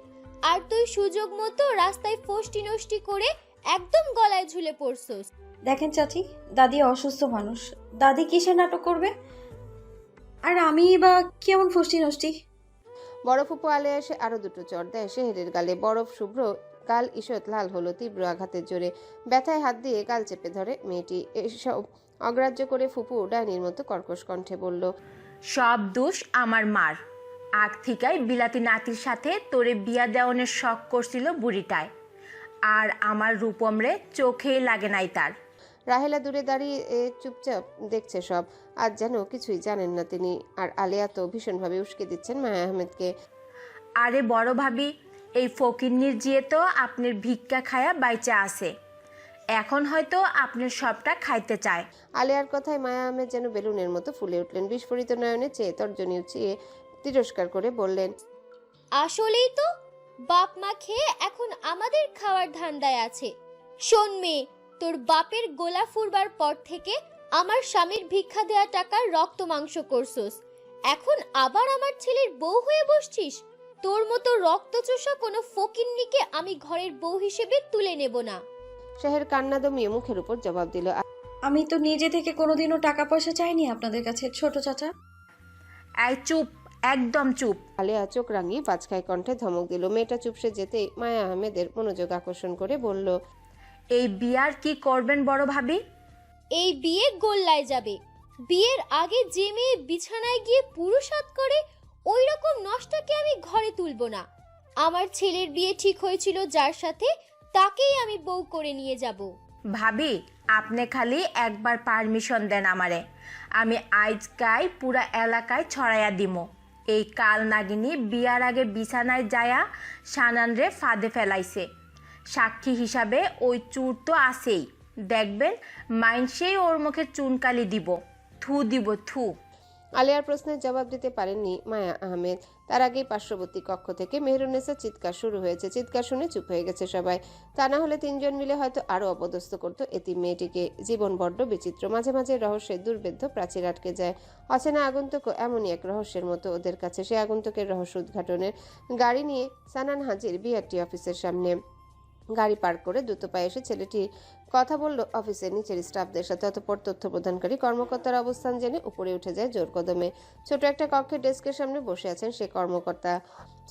আর তুই সুযোগ মতো রাস্তায় ফষ্টি নষ্টি করে একদম গলায় ঝুলে পড়ছস। দেখেন চাচি, দাদি অসুস্থ মানুষ, দাদি কিসের নাটক করবে? আর আমি বা কেমন ফষ্টি নষ্টি? বড় ফুপু আলিয়া এসে আরো দুটো চড় দেয় শেহেরের গালে। বরফ শুভ্র গাল ঈষৎ লাল হলো তীব্র আঘাতের জোরে। ব্যথায় হাত দিয়ে গাল চেপে ধরে মেয়েটি। এসব অগ্রাহ্য করে ফুপু ডাইনির মতো কর্কশ কণ্ঠে বলল, সব দোষ আমার মার। আগ থেকেই বিলাতি নাতির সাথে তোরে বিয়া দেওয়ানোর শখ করছিল বুড়িটায়, আর আমার রূপমরে চোখেই লাগে নাই তার। রাহেলা দূরে দাঁড়িয়ে চুপচাপ দেখছে সব, আজ যেন কিছুই জানেন না তিনি। আর আলিয়া তো ভীষণভাবে উস্কে দিচ্ছেন মায়া আহমেদকে। আরে বড় ভাবি, এই ফকিন্নির জিয়ে তো আপনার ভিক্ষা খায়া বাইচা আছে, এখন হয়তো আপনার সবটা খাইতে চায়। আলিয়ার কথায় মায়া আহমেদ যেন বেলুনের মতো ফুলে উঠলেন। বিস্ফোরিত নয়নে চেয়ে তর্জনী উঁচিয়ে তিরস্কার করে বললেন, আসলেই তো বাপ মা খেয়ে এখন আমাদের খাওয়ার ধান্দায় আছে। শোন মেয়ে, তোর বাপের গোলা ফুরবার পর থেকে আমার স্বামীর ভিক্ষা দেয়া টাকার রক্ত মাংস করছস, এখন আবার আমার ছেলের বউ হয়ে বসছিস। তোর মতো রক্তচোষা কোনো ফকিন্নিকে আমি ঘরের বউ হিসেবে তুলে নেব না। শেহের কান্না দমিয়ে মুখের উপর জবাব দিল, আমি তো নিজে থেকে কোনোদিনও টাকা পয়সা চাইনি আপনাদের কাছে ছোট চাচা। এই চুপ, একদম চুপ। আলিয়া চোখ রাঙিয়ে বাজখায় কণ্ঠে ধমক দিল। মেয়েটা চুপসে যেতেই মায়া আহমেদের মনোযোগ আকর্ষণ করে বলল, এই বিয়ার কি করবেন বড় ভাবি? এই বিয়ে গোল্লায় যাবে। বিয়ের আগে যে মেয়ে বিছানায় গিয়ে পুরুষাত করে ওই রকম নষ্টাকে আমি ঘরে তুলবো না। আমার ছেলের বিয়ে ঠিক হয়েছিল যার সাথে, তাকেই আমি বউ করে নিয়ে যাব। ভাবি, আপনি খালি একবার পারমিশন দেন আমারে, আমি আজকাই পুরা এলাকায় ছড়াইয়া দিমো এই কাল নাগিনী বিয়ার আগে বিছানায় যায়া সানানরে ফাঁদে ফেলাইছে। সাক্ষী হিসাবে ওই চুর তো আছেই, দেখবেন মাইনসেই ওর মুখে চুনকালি দিব, দিব থু। আলিয়ার প্রশ্নের জবাব দিতে পারেননি মায়া আহমেদ। তার আগেই পার্শ্ববর্তী কক্ষ থেকে মেহরুন্নেসার চিৎকার শুরু হয়েছে। চিৎকার শুনে চুপ হয়ে গেছে সবাই। তা না হলে তিনজন মিলে হয়তো আরো অপদস্থ করত এতিম মেয়েটিকে। জীবন বড্ড বিচিত্র, মাঝে মাঝে রহস্যের দুর্ভেদ্য প্রাচীর আটকে যায়। অচেনা আগন্তুক এমনই এক রহস্যের মতো ওদের কাছে। সে আগন্তুকের রহস্য উদ্ঘাটনের গাড়ি নিয়ে সানান হাজির বিআরটি অফিসের সামনে। গাড়ি পার্ক করে দ্রুত পায়ে এসে ছেলেটি কথা বলল অফিসের নিচের স্টাফদের সাথে। অতঃপর তথ্য প্রদানকারী কর্মকর্তার অবস্থান জেনে উপরে উঠে যায় জোর কদমে। ছোট একটা কক্ষের ডেস্কের সামনে বসে আছেন সে কর্মকর্তা।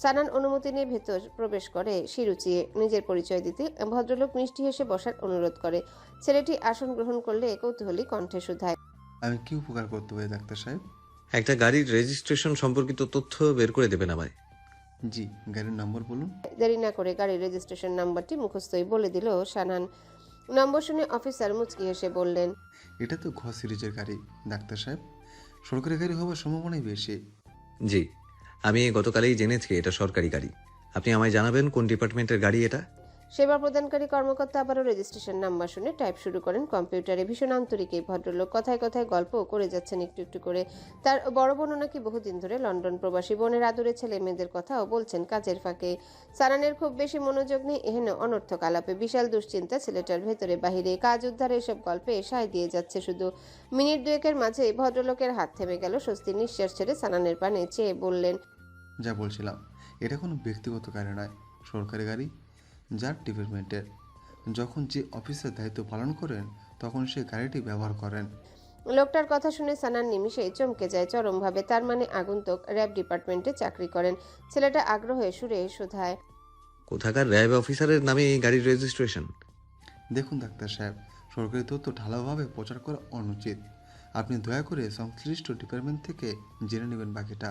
সানান অনুমতি নিয়ে ভেতর প্রবেশ করে শিরুচিয়ে নিজের পরিচয় দিতে ভদ্রলোক মিষ্টি হেসে বসার অনুরোধ করে। ছেলেটি আসন গ্রহণ করলে কৌতূহলী কণ্ঠে শুধায়, আমি কি উপকার করতে পারি ডাক্তার সাহেব? একটা গাড়ির রেজিস্ট্রেশন সম্পর্কিত তথ্য বের করে দেবেন আমায়। জি, গাড়ির নম্বর বলুন। দেরি না করে গাড়ির রেজিস্ট্রেশন নাম্বারটি মুখস্থই বলে দিল সানান। নম্বর শুনে অফিসার মুচকি হেসে বললেন, এটা তো ঘ সিরিজের গাড়ি ডাক্তার সাহেব, সরকারি গাড়ি হওয়ার সম্ভাবনাই বেশি। জি, আমি গতকালই জেনেছি এটা সরকারি গাড়ি। আপনি আমায় জানাবেন কোন ডিপার্টমেন্টের গাড়ি এটা? সেবা প্রদানকারী কর্মকর্তা আবারও রেজিস্ট্রেশন নাম্বার শুনে টাইপ শুরু করেন কম্পিউটারে। ভীষণ আন্তরিক এই ভদ্রলোক, কথায় কথায় গল্প করে যাচ্ছেন একটু একটু করে। তার বড় বোন নাকি বহুদিন ধরে লন্ডন প্রবাসী। বোনের আদরে ছেলে মেয়েদের কথাও বলছেন কাজের ফাঁকে। সানানের খুব বেশি মনোযোগ নেই এহেন অনর্থক আলাপে। বিশাল দুশ্চিন্তা ছেলেটার ভেতরে বাহিরে। কাজ উদ্ধারে এসব গল্পে সায় দিয়ে যাচ্ছে শুধু। মিনিট দুয়েকের মাঝে ভদ্রলোকের হাত থেমে গেল। স্বস্তির নিঃশ্বাস ছেড়ে সানানের পানে চেয়ে বললেন, যা বলছিলাম, এটা কোনো ব্যক্তিগত গাড়ি নয়, সরকারি গাড়ি, যার ডিপার্টমেন্টের। যখন যে অফিসের দায়িত্ব পালন করেন তখন সে গাড়িটি ব্যবহার করেন। লোকটার কথা শুনে সানার নিমিষে চমকে যায় চরমভাবে। তার মানে আগন্তুক র্যাব ডিপার্টমেন্টে চাকরি করেন। ছেলেটা আগ্রহে সুরে শোধায়, কোথাকার র্যাব অফিসারের নামে এই গাড়ির রেজিস্ট্রেশন? দেখুন ডাক্তার সাহেব, সরকারি তথ্য ঢালাওভাবে প্রচার করা অনুচিত। আপনি দয়া করে সংশ্লিষ্ট ডিপার্টমেন্ট থেকে জেনে নেবেন বাকিটা।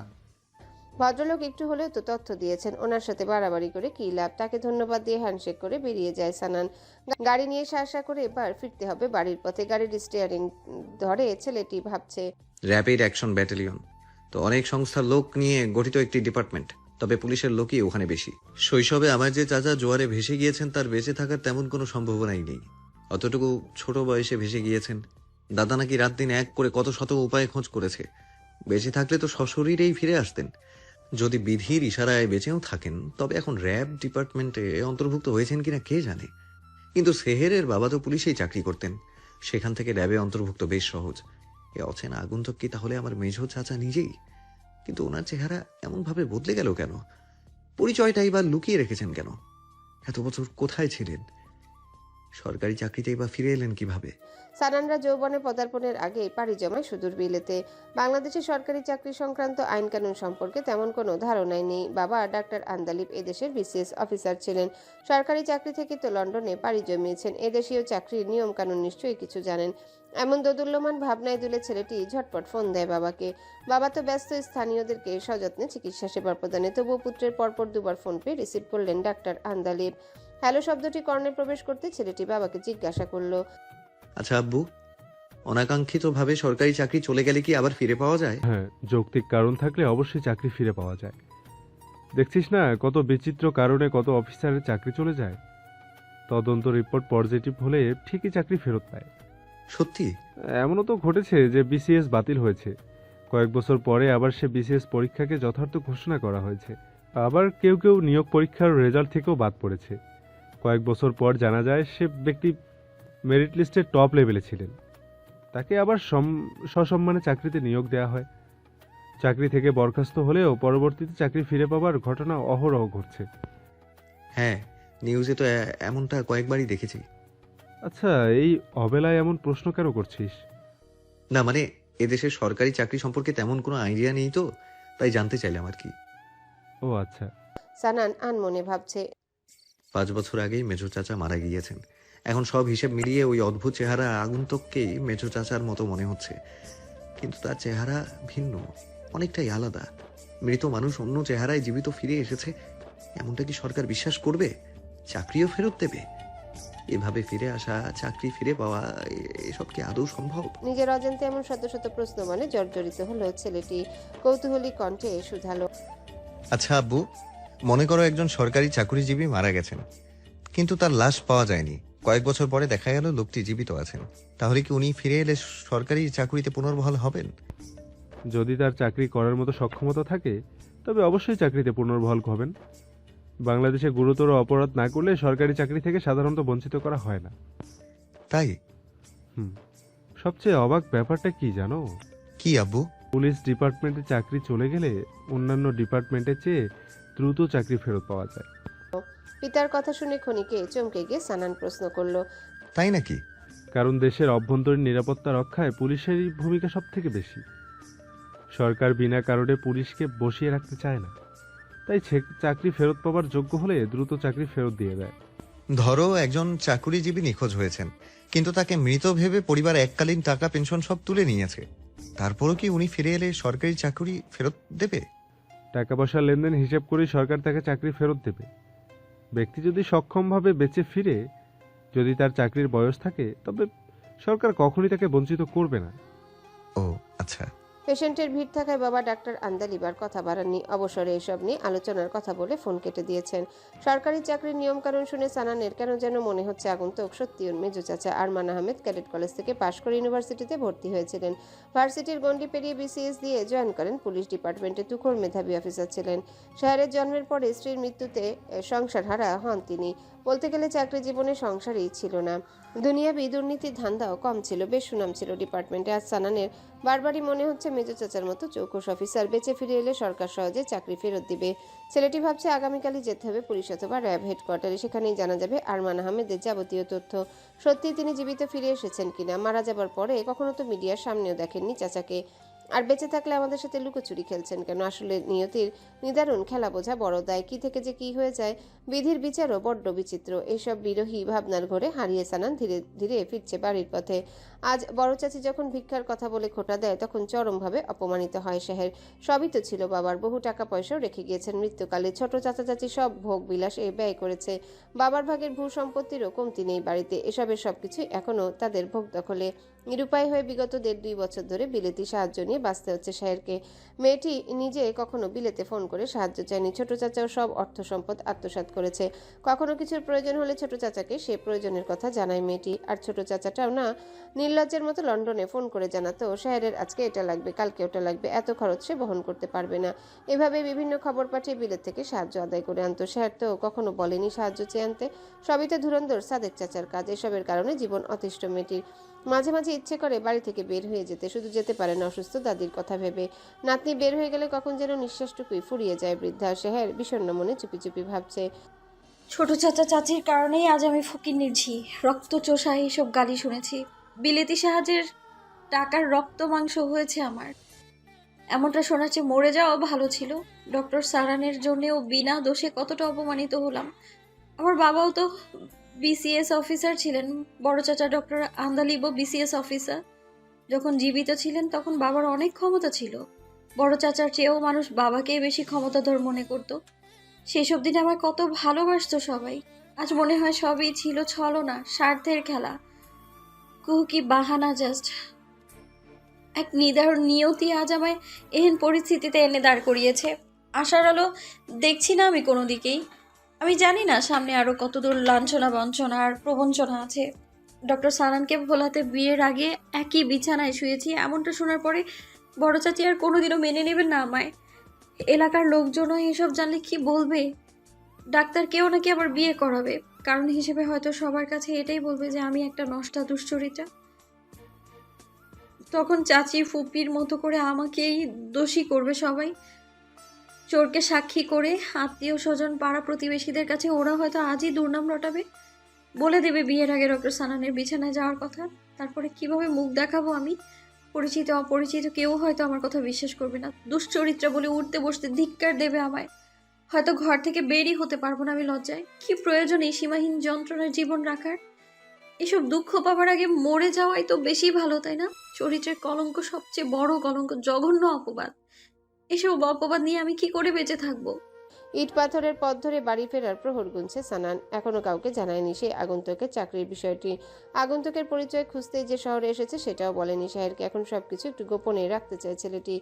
ভদ্রলোক একটু হলেও তো তথ্য দিয়েছেন, ওনার সাথে বাড়াবাড়ি করে কি লাভ? তাকে ধন্যবাদ দিয়ে হ্যান্ডশেক করে বেরিয়ে যায় সানান। গাড়ি নিয়ে শাসা করে এবার ফিরতে হবে বাড়ির পথে। গাড়ির স্টিয়ারিং ধরে ছেলেটি ভাবছে, র্যাপিড অ্যাকশন ব্যাটালিয়ন তো অনেক সংস্থার লোক নিয়ে গঠিত একটি ডিপার্টমেন্ট, তবে পুলিশের লোকই ওখানে বেশি। শৈশবে আমার যে চাচা জোয়ারে ভেসে গিয়েছেন তার বেঁচে থাকার তেমন কোনো সম্ভাবনাই নেই। অতটুকু ছোট বয়সে ভেসে গিয়েছেন। দাদা নাকি রাত দিন এক করে কত শত উপায়ে খোঁজ করেছে। বেঁচে থাকলে তো সশরীরেই ফিরে আসতেন। যদি বিধির ইশারায় বেঁচেও থাকেন তবে এখন র্যাব ডিপার্টমেন্টে অন্তর্ভুক্ত হয়েছেন কিনা কে জানে। কিন্তু সেহেরের বাবা তো পুলিশেই চাকরি করতেন, সেখান থেকে র্যাবে অন্তর্ভুক্ত বেশ সহজ। এ অচেনা আগন্তুক কি তাহলে আমার মেঝো চাচা নিজেই? কিন্তু ওনার চেহারা এমনভাবে বদলে গেল কেন? পরিচয়টাই বা লুকিয়ে রেখেছেন কেন? এত বছর কোথায় ছিলেন? সরকারি চাকরিতেই বা ফিরে এলেন কিভাবে? সানানরা যৌবনে পদার্পণের আগে পাড়ি জমায় সুদূর বিলেতে। বাংলাদেশের সরকারি চাকরি সংক্রান্ত আইন কানুন সম্পর্কে তেমন কোনো ধারণাই নেই। বাবা ডাক্তার আন্দালিব এদেশের বিসিএস অফিসার ছিলেন। সরকারি চাকরি থেকে তো লন্ডনে পাড়ি জমিয়েছেন। এদেশীয় চাকরির নিয়ম কানুন নিশ্চয়ই কিছু জানেন। এমন দোদুল্যমান ভাবনায় দুলে ছেলেটি ঝটপট ফোন দেয় বাবাকে। বাবা তো ব্যস্ত স্থানীয়দেরকে সযত্নে চিকিৎসা সেবা প্রদানে। তবুও পুত্রের পরপর দুবার ফোন পেয়ে রিসিভ করলেন ডাক্তার আন্দালিব। হ্যালো শব্দটি কর্ণে প্রবেশ করতে ছেলেটি বাবাকে জিজ্ঞাসা করলো, আচ্ছা আব্বু, অনাকাঙ্ক্ষিতভাবে সরকারি চাকরি চলে গেলে কি আবার ফিরে পাওয়া যায়? হ্যাঁ, যৌক্তিক কারণ থাকলে অবশ্যই চাকরি ফিরে পাওয়া যায়। দেখছিস না কত বিচিত্র কারণে কত অফিসারের চাকরি চলে যায়। তদন্ত রিপোর্ট পজিটিভ হলে ঠিকই চাকরি ফেরত পায়। সত্যি? এমনও তো ঘটেছে যে বিসিএস বাতিল হয়েছে, কয়েক বছর পরে আবার সে বিসিএস পরীক্ষাকে যথার্থ ঘোষণা করা হয়েছে। আবার কেউ কেউ নিয়োগ পরীক্ষার রেজাল্ট থেকেও বাদ পড়েছে। কয়েক বছর পর জানা যায় সে ব্যক্তি মেরিট লিস্টের টপ লেভেলে ছিলেন, তাকে আবার সসম্মানে চাকরিতে নিয়োগ দেওয়া হয়। চাকরি থেকে বরখাস্ত হলেও পরবর্তীতে চাকরি ফিরে পাওয়ার ঘটনা অহরহ ঘটছে। হ্যাঁ, নিউজে তো এমনটা কয়েকবারই দেখেছি। আচ্ছা, এই অবেলায় এমন প্রশ্ন কেন করছিস? না মানে এদেশের সরকারি চাকরি সম্পর্কে তেমন কোনো আইডিয়া নেই তো, তাই জানতে চাইলাম আর কি। ও আচ্ছা। সানান আনমনে ভাবছে, 5 বছর আগেই মেজো চাচা মারা গিয়েছেন। এখন সব হিসেব মিলিয়ে ওই অদ্ভুত চেহারা আগন্তুককেই মেজো চাচার মতো মনে হচ্ছে। কিন্তু তার চেহারা ভিন্ন, অনেকটাই আলাদা। মৃত মানুষ অন্য চেহারায় জীবিত ফিরে এসেছে, এমনটা কি সরকার বিশ্বাস করবে? চাকরিও ফেরত দেবে? এভাবে ফিরে আসা, চাকরি ফিরে পাওয়া, এসব কি আদৌ সম্ভব? নিজের অজান্তে এমন শত শত প্রশ্ন মানে জর্জরিত হলো ছেলেটি। কৌতূহলী কণ্ঠে শুধালো, আচ্ছা আব্বু, মনে করো একজন সরকারি চাকরিজীবী মারা গেছেন, কিন্তু তার লাশ পাওয়া যায়নি। কয়েক বছর পরে দেখা গেল লোকটি জীবিত আছেন, তাহলে কি উনি ফিরে এলে সরকারি চাকরিতে পুনর্বহাল হবেন? যদি তার চাকরি করার মতো সক্ষমতা থাকে তবে অবশ্যই চাকরিতে পুনর্বহাল হবেন। বাংলাদেশে গুরুতর অপরাধ না করলে সরকারি চাকরি থেকে সাধারণত বঞ্চিত করা হয় না। তাই? সবচেয়ে অবাক ব্যাপারটা কি জানো? কি আব্বু? পুলিশ ডিপার্টমেন্টে চাকরি চলে গেলে অন্যান্য ডিপার্টমেন্টের চেয়ে দ্রুত চাকরি ফেরত পাওয়া যায়। পিতার কথা শুনে ক্ষণিকে চমকে গিয়ে সানান প্রশ্ন করলো, তাই নাকি? কারণ দেশের অভ্যন্তরীণ নিরাপত্তা রক্ষায় পুলিশেরই ভূমিকা সব থেকে বেশি। সরকার বিনা কারণে পুলিশকে বসিয়ে রাখতে চায় না, তাই চাকরি ফেরত পাওয়ার যোগ্য হলে দ্রুত চাকরি ফেরত দিয়ে দেয়। ধরো একজন চাকরিজীবী নিখোঁজ হয়েছেন, কিন্তু তাকে মৃত ভেবে পরিবার এককালীন টাকা পেনশন সব তুলে নিয়েছে, তারপরও কি উনি ফিরে এলে সরকারি চাকরি ফেরত দেবে? টাকা পয়সার লেনদেন হিসেব করেই সরকার তাকে চাকরি ফেরত দেবে। ব্যক্তি যদি সক্ষমভাবে বেঁচে ফিরে, যদি তার চাকরির বয়স থাকে, তবে সরকার কখনোই তাকে বঞ্চিত করবে না। ও আচ্ছা। পেশেন্টের ভিড় থাকায় বাবা ডাক্তার আন্দালিবার কথা বাড়াননি। অবসরে এসব নিয়ে আলোচনার কথা বলে ফোন কেটে দিয়েছেন। সরকারি চাকরির নিয়মকানুন শুনে সানানের কেন যেন মনে হচ্ছে আগন্তুক সত্যি ওর মেজো চাচা আরমান আহমেদ ক্যাডেট কলেজ থেকে পাশ করে ইউনিভার্সিটিতে ভর্তি হয়েছিলেন। ভার্সিটির গণ্ডি পেরিয়ে বিসিএস দিয়ে জয়েন করেন। পুলিশ ডিপার্টমেন্টে তুখোড় মেধাবী অফিসার ছিলেন। শহরের জন্মের পরে স্ত্রীর মৃত্যুতে সংসার হারা হন তিনি। বলতে গেলে চাকরি জীবনে সংসারই ছিল না, দুনিয়াবি দুর্নীতির ধান্দাও কম ছিল। বেশ সুনাম ছিল ডিপার্টমেন্টে। আজ সানানের বারবারই মনে হচ্ছে মেজো চাচার মতো চৌকস অফিসার বেঁচে ফিরে এলে সরকার সহজে চাকরি ফেরত দিবে। ছেলেটি ভাবছে আগামীকালই যেতে হবে পুলিশ অথবা র্যাব হেডকোয়ার্টারে। সেখানেই জানা যাবে আরমান আহমেদের যাবতীয় তথ্য। সত্যি তিনি জীবিত ফিরে এসেছেন কিনা। মারা যাবার পরে কখনো তো মিডিয়ার সামনেও দেখেননি চাচাকে। আর বেঁচে থাকলে আমাদের সাথে লুকোচুরি খেলছেন কেন? আসলে নিয়তির নিদারুণ খেলা বোঝা বড় দায়। কি থেকে যে কি হয়ে যায়, বিধির বিচারও বড্ড বিচিত্র। এইসব বিরোহী ভাবনার ঘরে হারিয়ে সানান ধীরে ধীরে ফিরছে বাড়ির পথে। আজ বড় চাচি যখন ভিক্ষার কথা বলে খোঁটা দেয়, তখন চরমভাবে অপমানিত হয় শেহের। সবই তো ছিল বাবার, বহু টাকা পয়সাও রেখে গিয়েছেন মৃত্যুকালে। ছোট চাচা চাচি সব ভোগ বিলাস ব্যয় করেছে। বাবার ভাগের ভূ সম্পত্তিরও কমতি নেই বাড়িতে। এসবের সবকিছুই এখনো তাদের ভোগ দখলে। নিরুপায় হয়ে বিগত 1.5-2 বছর ধরে বিলেতি সাহায্য নিয়ে বাঁচতে হচ্ছে শেহেরকে। মেয়েটি নিজে কখনো বিলেতে ফোন করে সাহায্য চায়নি। ছোট চাচাও সব অর্থ সম্পদ আত্মসাৎ করেছে। কখনো কিছুর প্রয়োজন হলে ছোট চাচাকে সে প্রয়োজনের কথা জানায় মেয়েটি। আর ছোট চাচাটাও না নির্লজ্জের মতো লন্ডনে ফোন করে জানাতো শেহেরের আজকে এটা লাগবে, কালকে ওটা লাগবে, এত খরচ সে বহন করতে পারবে না। এভাবে বিভিন্ন খবর পাঠিয়ে বিলেত থেকে সাহায্য আদায় করে আনতো। শেহের তো কখনো বলেনি সাহায্য চেয়ে আনতে। সবই তো ধুরন্ধর সাদেক চাচার কাজ। এসবের কারণে জীবন অতিষ্ঠ মেয়েটির। মাঝে মাঝে ইচ্ছে করে বাড়ি থেকে বের হয়ে যেতে, শুধু যেতে পারে না অসুস্থ দাদির কথা ভেবে। নাতনি বের হয়ে গেলে কখন যেন নিঃশ্বাসটুকুই ফুরিয়ে যায় বৃদ্ধা। শেহের বিষণ্ণ মনে চুপি চুপি ভাবছে, ছোট চাচা চাচির কারণেই আজ আমি ফকিন্নির ঝি, রক্ত চোষা এইসব গালি শুনেছি। বিলেতি সাহায্যের টাকার রক্ত মাংস হয়েছে আমার। এমনটা শোনার চেয়ে মরে যাওয়া ভালো ছিল। ডক্টর সারানের জন্যেও বিনা দোষে কতটা অপমানিত হলাম। আমার বাবাও তো বিসিএস অফিসার ছিলেন। বড় চাচা ডক্টর আন্দালিবও বিসিএস অফিসার। যখন জীবিত ছিলেন তখন বাবার অনেক ক্ষমতা ছিল। বড় চাচার চেয়েও মানুষ বাবাকেই বেশি ক্ষমতাধর মনে করত। সেসব দিনে আমার কত ভালোবাসতো সবাই। আজ মনে হয় সবই ছিল ছলনা, স্বার্থের খেলা, কুকি বাহানা। জাস্ট এক নিদারুণ নিয়তি আজ আমায় এহেন পরিস্থিতিতে এনে দাঁড় করিয়েছে। আশার আলো দেখছি না আমি কোনো দিকেই। আমি জানি না সামনে আরও কতদূর লাঞ্ছনা বঞ্চনা আর প্রবঞ্চনা আছে। ডক্টর সানানকে ভোলাতে বিয়ের আগে একই বিছানায় শুয়েছি, এমনটা শোনার পরে বড় চাচি আর কোনোদিনও মেনে নেবেন না আমায়। এলাকার লোকজনও এসব জানলে কি বলবে? ডাক্তার কেউ নাকি আবার বিয়ে করাবে, কারণ হিসেবে হয়তো সবার কাছে এটাই বলবে যে আমি একটা নষ্টা দুশ্চরিত্রা। তখন চাচি ফুপির মতো করে আমাকেই দোষী করবে সবাই। চোরকে সাক্ষী করে আত্মীয় স্বজন পাড়া প্রতিবেশীদের কাছে ওরা হয়তো আজই দুর্নাম রটাবে। বলে দেবে বিয়ের আগে ডক্টর সানানের বিছানায় যাওয়ার কথা। তারপরে কিভাবে মুখ দেখাবো আমি? পরিচিত অপরিচিত কেউ হয়তো আমার কথা বিশ্বাস করবে না। দুশ্চরিত্রা বলে উঠতে বসতে ধিক্কার দেবে আমায়। হয়তো ঘর থেকে বেরই হতে পারবো না আমি লজ্জায়। কি প্রয়োজন এই সীমাহীন যন্ত্রণার জীবন রাখার? এসব দুঃখ পাবার আগে মরে যাওয়াই তো বেশি ভালো, তাই না? চরিত্রের কলঙ্ক সবচেয়ে বড় কলঙ্ক, জঘন্য অপবাদ। এসব অপবাদ নিয়ে আমি কি করে বেঁচে থাকবো? ইট পাথরের পথ ধরে বাড়ি ফেরার প্রহর গুনছে সানান। এখনো কাউকে জানায়নি সেই আগন্তুকের চাকরির বিষয়টি। আগন্তুকের পরিচয় খুঁজতেই যে শহরে এসেছে সেটাও বলেনি শাহেরকে। এখন সবকিছু একটু গোপনে রাখতে চায় ছেলেটি।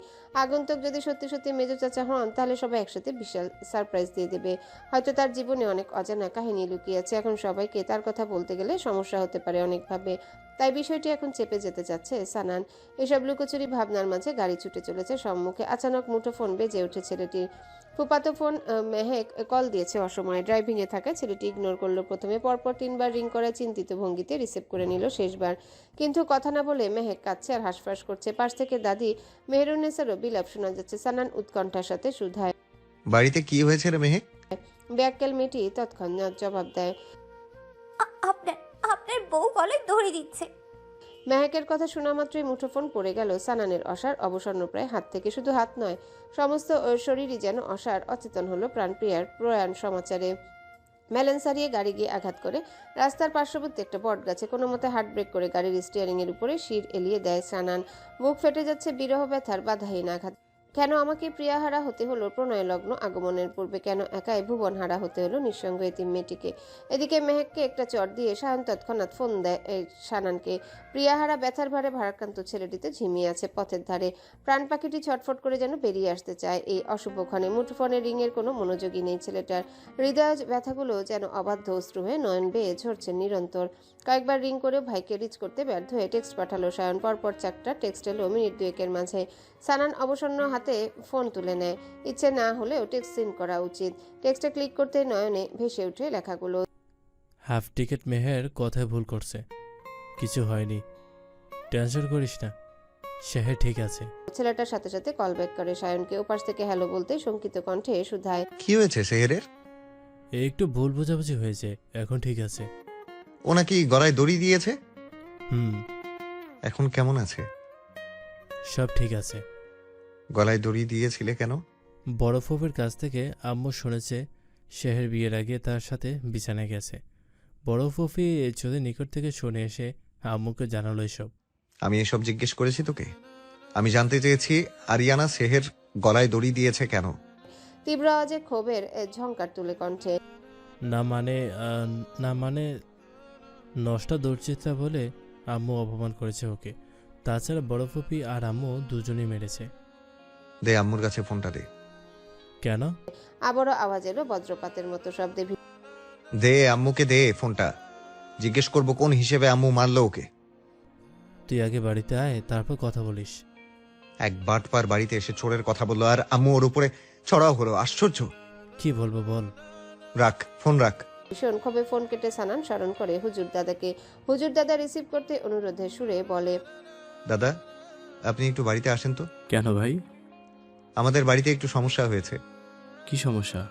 আগন্তুক যদি সত্যি সত্যি মেজো চাচা হন তাহলে সবাই একসাথে বিশাল সারপ্রাইজ দিয়ে দেবে। হয়তো তার জীবনে অনেক অজানা কাহিনী লুকিয়ে আছে। এখন সবাইকে তার কথা বলতে গেলে সমস্যা হতে পারে অনেকভাবে। তাই বিষয়টি এখন চেপে যেতে চাচ্ছে সানান। এসব লুকোচুরি ভাবনার মাঝে গাড়ি ছুটে চলেছে সম্মুখে। আচানক মুঠো ফোন বেজে ওঠে ছেলেটির। ফুপাতো ফোন মেহেক কল দিয়েছে অসময়ে। ড্রাইভিংয়ে থাকা ছেলেটি ইগনোর করলো প্রথমে, পরপর 3বার রিং করায় চিন্তিত ভঙ্গিতে রিসিভ করে নিল শেষবার। কিন্তু কথা না বলে মেহেক কাঁদছে আর হাঁসফাঁস করছে। পাশ থেকে দাদি মেহেরুন্নেসারও বিলাপ শোনা যাচ্ছে। সানান উৎকণ্ঠার সাথে শুধায়, বাড়িতে কি হয়েছে রে মেহেক? ব্যাককেল মেয়েটি তৎক্ষণাৎ জবাব দেয়, আপনার আপনার বউ গলায় দড়ি দিচ্ছে। মেহেকের কথা শোনা মাত্রই মুঠোফোন পড়ে গেল সানানের অসার অবসন্নপ্রায় হাত থেকে। শুধু হাত নয়, সমস্ত শরীরই যেন অসার। অচেতন হলো প্রাণপ্রিয়ার প্রয়াণ সমাচারে। মেলেন সারিয়ে গাড়ি গিয়ে আঘাত করে রাস্তার পার্শ্ববর্তী একটা বট গাছে। কোনো মতে হার্ট ব্রেক করে গাড়ির স্টিয়ারিং এর উপরে শির এলিয়ে দেয় সানান। বুক ফেটে যাচ্ছে বিরহ ব্যথার বাধাহীন আঘাত। কেন আমাকে প্রিয়াহারা হতে হলো প্রণয় লগ্ন আগমনের পূর্বে? কেন একাই ভুবন হারা হতে হলো নিঃসঙ্গ এতিম মেয়েটিকে? এদিকে মেহেককে একটা চট দিয়ে সায়ন তৎক্ষণাৎ ফোন দেয় সানানকে। প্রিয়াহারা ব্যথার ভারে ভারাক্রান্ত ছেলেটিতে ঝিমিয়ে আছে পথের ধারে। প্রাণ পাখিটি ছটফট করে যেন বেরিয়ে আসতে চায় এই অশুভক্ষণে। মুঠোফোনের রিংয়ের কোনো মনোযোগী নেই ছেলেটার। হৃদয় ব্যথাগুলো যেন অবাধ্য অশ্রু হয়ে নয়ন বেয়ে ঝরছে নিরন্তর। কয়েকবার রিং করেও ভাইকে রিচ করতে ব্যর্থ হয়ে টেক্সট পাঠালো সায়ন। পরপর 4টা টেক্সট এলো মিনিট 2-এর মাঝে। সানান অবসন্ন হাতে ফোন তুলে নেয়। ইচ্ছে না হলেও টেক্সট সিন করা উচিত। টেক্সটে ক্লিক করতে নয়নে ভেসে ওঠে লেখাগুলো। হাফ টিকিট মেহের কথায় ভুল করছে, কিছু হয়নি, টেনশন করিস না, শেহে ঠিক আছে। ছেলেটার সাথে সাথে কল ব্যাক করে সায়নকে। ওপাশ থেকে হ্যালো বলতে শঙ্কিত কণ্ঠে শুধায়, কি হয়েছে সেহেরের? একটু ভুল বোঝাবুঝি হয়েছে, এখন ঠিক আছে। ও নাকি গলায় দড়ি দিয়েছে? এখন কেমন আছে? সব ঠিক আছে। গলায় দড়ি দিয়েছিলে কেন? বড় ফুফের কাছ থেকে আম্মু শুনেছে শেহের বিয়ের আগে তার সাথে বিছানায় গেছে। বড় ফুফি চোদের নিকট থেকে শুনে এসে আম্মুকে জানালো এসব। আমি এসব জিজ্ঞেস করেছি তোকে? আমি জানতে চেয়েছি আরিয়ানা সেহের গলায় দড়ি দিয়েছে কেন? তীব্র আওয়াজে ক্ষোভের ঝংকার তুলে কণ্ঠে, না মানে নষ্টা দৌড়চিত্রা বলে আম্মু অপমান করেছে ওকে। তাছাড়া বড় ফুপি আর আম্মু দুজনেই মেরেছে। দে আম্মুর কাছে ফোনটা দে। কেন? আবারও আওয়াজ এলো বজ্রপাতের মতো শব্দে। দে আম্মুকে দে ফোনটা। জিজ্ঞেস করবো কোন হিসেবে আম্মু মারলো ওকে। তুই আগে বাড়িতে আয়, তারপর কথা বলিস। এক বাটপার বাড়িতে এসে চোরের কথা বললো আর আম্মু ওর উপরে চড়াও হলো। আশ্চর্য। কি বলবো বল। রাখ ফোন, রাখ। ভীষণ ক্ষোভে ফোন কেটে সানান স্মরণ করে হুজুর দাদাকে। হুজুর দাদা রিসিভ করতে অনুরোধের সুরে বলে, দাদা আপনি একটু বাড়িতে আসেন তো। কেন ভাই? আমাদের বাড়িতে একটু সমস্যা হয়েছে। কি সমস্যা?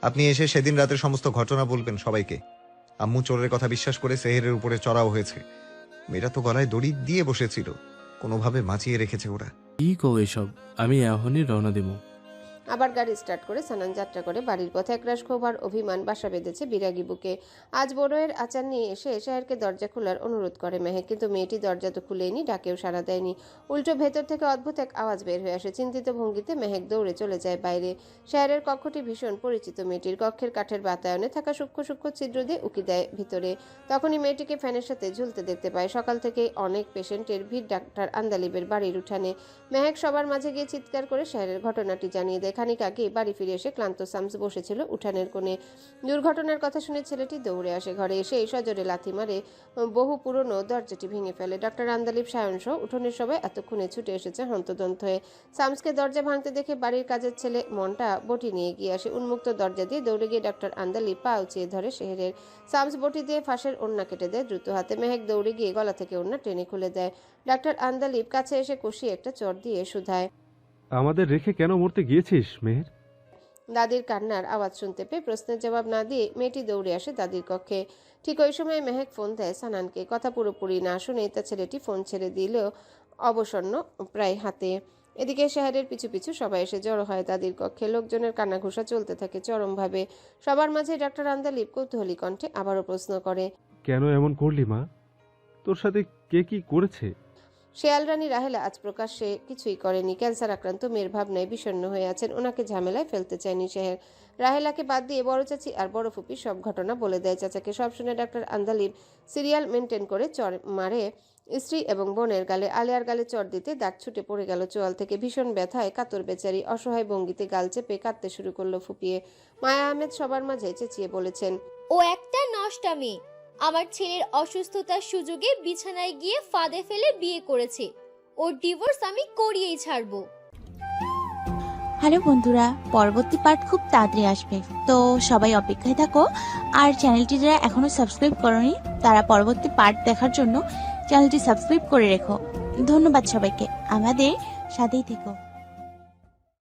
আপনি এসে সেদিন রাতের সমস্ত ঘটনা বলবেন সবাইকে। আম্মু চোরের কথা বিশ্বাস করে সেহেরের উপরে চড়াও হয়েছে। মেয়েরা তো গলায় দড়ি দিয়ে বসেছিল, কোনোভাবে বাঁচিয়ে রেখেছে ওরা। কি কও এসব? আমি এখনই রওনা দেবো। আবার গাড়ি স্টার্ট করে সানান যাত্রা করে বাড়ির পথে। একরাশ ক্ষোভ আর অভিমান বাসা বেঁধেছে বিরাগী বুকে। আজ বড়য়ের আচার নিয়ে এসে শাহেরকে দরজা খোলার অনুরোধ করে মেহেক, কিন্তু মেয়েটি দরজা তো খুলেইনি, ডাকেও সাড়া দেয়নি। উল্টো ভেতর থেকে অদ্ভুত এক আওয়াজ বের হয়ে আসে। চিন্তিত ভঙ্গিতে মেহেক দৌড়ে চলে যায় বাইরে। শাহের কক্ষটি ভীষণ পরিচিত মেয়েটির। কক্ষের কাঠের বাতায়নে থাকা সূক্ষ্ম সূক্ষ্ম ছিদ্র দিয়ে উকি দেয় ভিতরে। তখনই মেয়েটিকে ফ্যানের সাথে ঝুলতে দেখতে পায়। সকাল থেকেই অনেক পেশেন্টের ভিড় ডাক্তার আন্দালিবের বাড়ির উঠানে। মেহেক সবার মাঝে গিয়ে চিৎকার করে শাহের ঘটনাটি জানিয়ে দেয়। খানিক আগে বাড়ি ফিরে এসে ক্লান্ত শামস বসেছিল উঠানের কোণে। দুর্ঘটনার কথা শুনে ছেলেটি দৌড়ে আসে। ঘরে এসে সজোরে লাথি মারে বহু পুরনো দরজাটি ভেঙে ফেলে। ডক্টর আন্দালিব সায়ন সহ উঠোনের সবাই এতক্ষণে ছুটে এসেছে হন্তদন্ত হয়ে। শামসকে দরজা ভাঙতে দেখে বাড়ির কাজের ছেলে মনটা বটি নিয়ে গিয়ে আসে। উন্মুক্ত দরজা দিয়ে দৌড়ে গিয়ে ডক্টর আন্দালিব পা উঁচিয়ে ধরে শেহরের। শামস বটি দিয়ে ফাঁসের ওড়না কেটে দেয় দ্রুত হাতে। মেহেক দৌড়ে গিয়ে গলা থেকে ওড়না টেনে খুলে দেয়। ডক্টর আন্দালিব কাছে এসে কষিয়ে একটা চড় দিয়ে শুধায়, আমাদের রেখে কেন মরতে গিয়েছিস মেহের? দাদির কান্নার আওয়াজ শুনতে পেয়ে প্রশ্নের জবাব না দিয়ে মেয়েটি দৌড়ে আসে দাদির কক্ষে। ঠিক ওই সময় মেহেক ফোন দেয় সানানকে। কথা পুরোপুরি না শুনেই তা ছেলেটি ফোন ছেড়ে দিলেও অবসন্ন প্রায় হাতে। এদিকে শহরের পিছু পিছু সবাই এসে জড়ো হয় দাদির কক্ষে। লোকজনের কান্নাঘুষা চলতে থাকে চরমভাবে। সবার মাঝে ডক্টর আন্দালিব কৌতূহলী কণ্ঠে আবারও প্রশ্ন করে, কেন এমন করলি মা? তোর সাথে কে কি করেছে? শেয়ালরানী রাহেলা আজ প্রকাশ্যে কিছুই করেনি। ক্যান্সার আক্রান্ত মেয়ের ভাবনায় বিষণ্ণ হয়ে আছেন। ওনাকে ঝামেলায় ফেলতে চায়নি শেহের। রাহেলাকে বাদ দিয়ে বড় চাচি আর বড় ফুপি সব ঘটনা বলে দেয় চাচাকে। সব শুনে ডাক্তার আন্দালিব সিরিয়াল মেনটেন করে চর মারে স্ত্রী এবং বোনের গালে। আলিয়ার গালে চর দিতে দাগ ছুটে পড়ে গেল চোয়াল থেকে। ভীষণ ব্যথায় কাতর বেচারি অসহায় ভঙ্গিতে গাল চেপে কাঁদতে শুরু করলো ফুপিয়ে। মায়া আহমেদ সবার মাঝে চেঁচিয়ে বলেছেন, ও একটা নষ্টা মেয়ে। আমার ছেলের অসুস্থতার সুযোগে বিছানায় গিয়ে ফাঁদে ফেলে বিয়ে করেছে। ওর ডিভোর্স আমি করিয়েই ছাড়বো। হ্যালো বন্ধুরা, পরবর্তী পার্ট খুব তাড়াতাড়ি আসবে, তো সবাই অপেক্ষায় থাকো। আর চ্যানেলটি যারা এখনো সাবস্ক্রাইব করোনি তারা পরবর্তী পার্ট দেখার জন্য চ্যানেলটি সাবস্ক্রাইব করে রেখো। ধন্যবাদ সবাইকে, আমাদের সাথেই থেকো।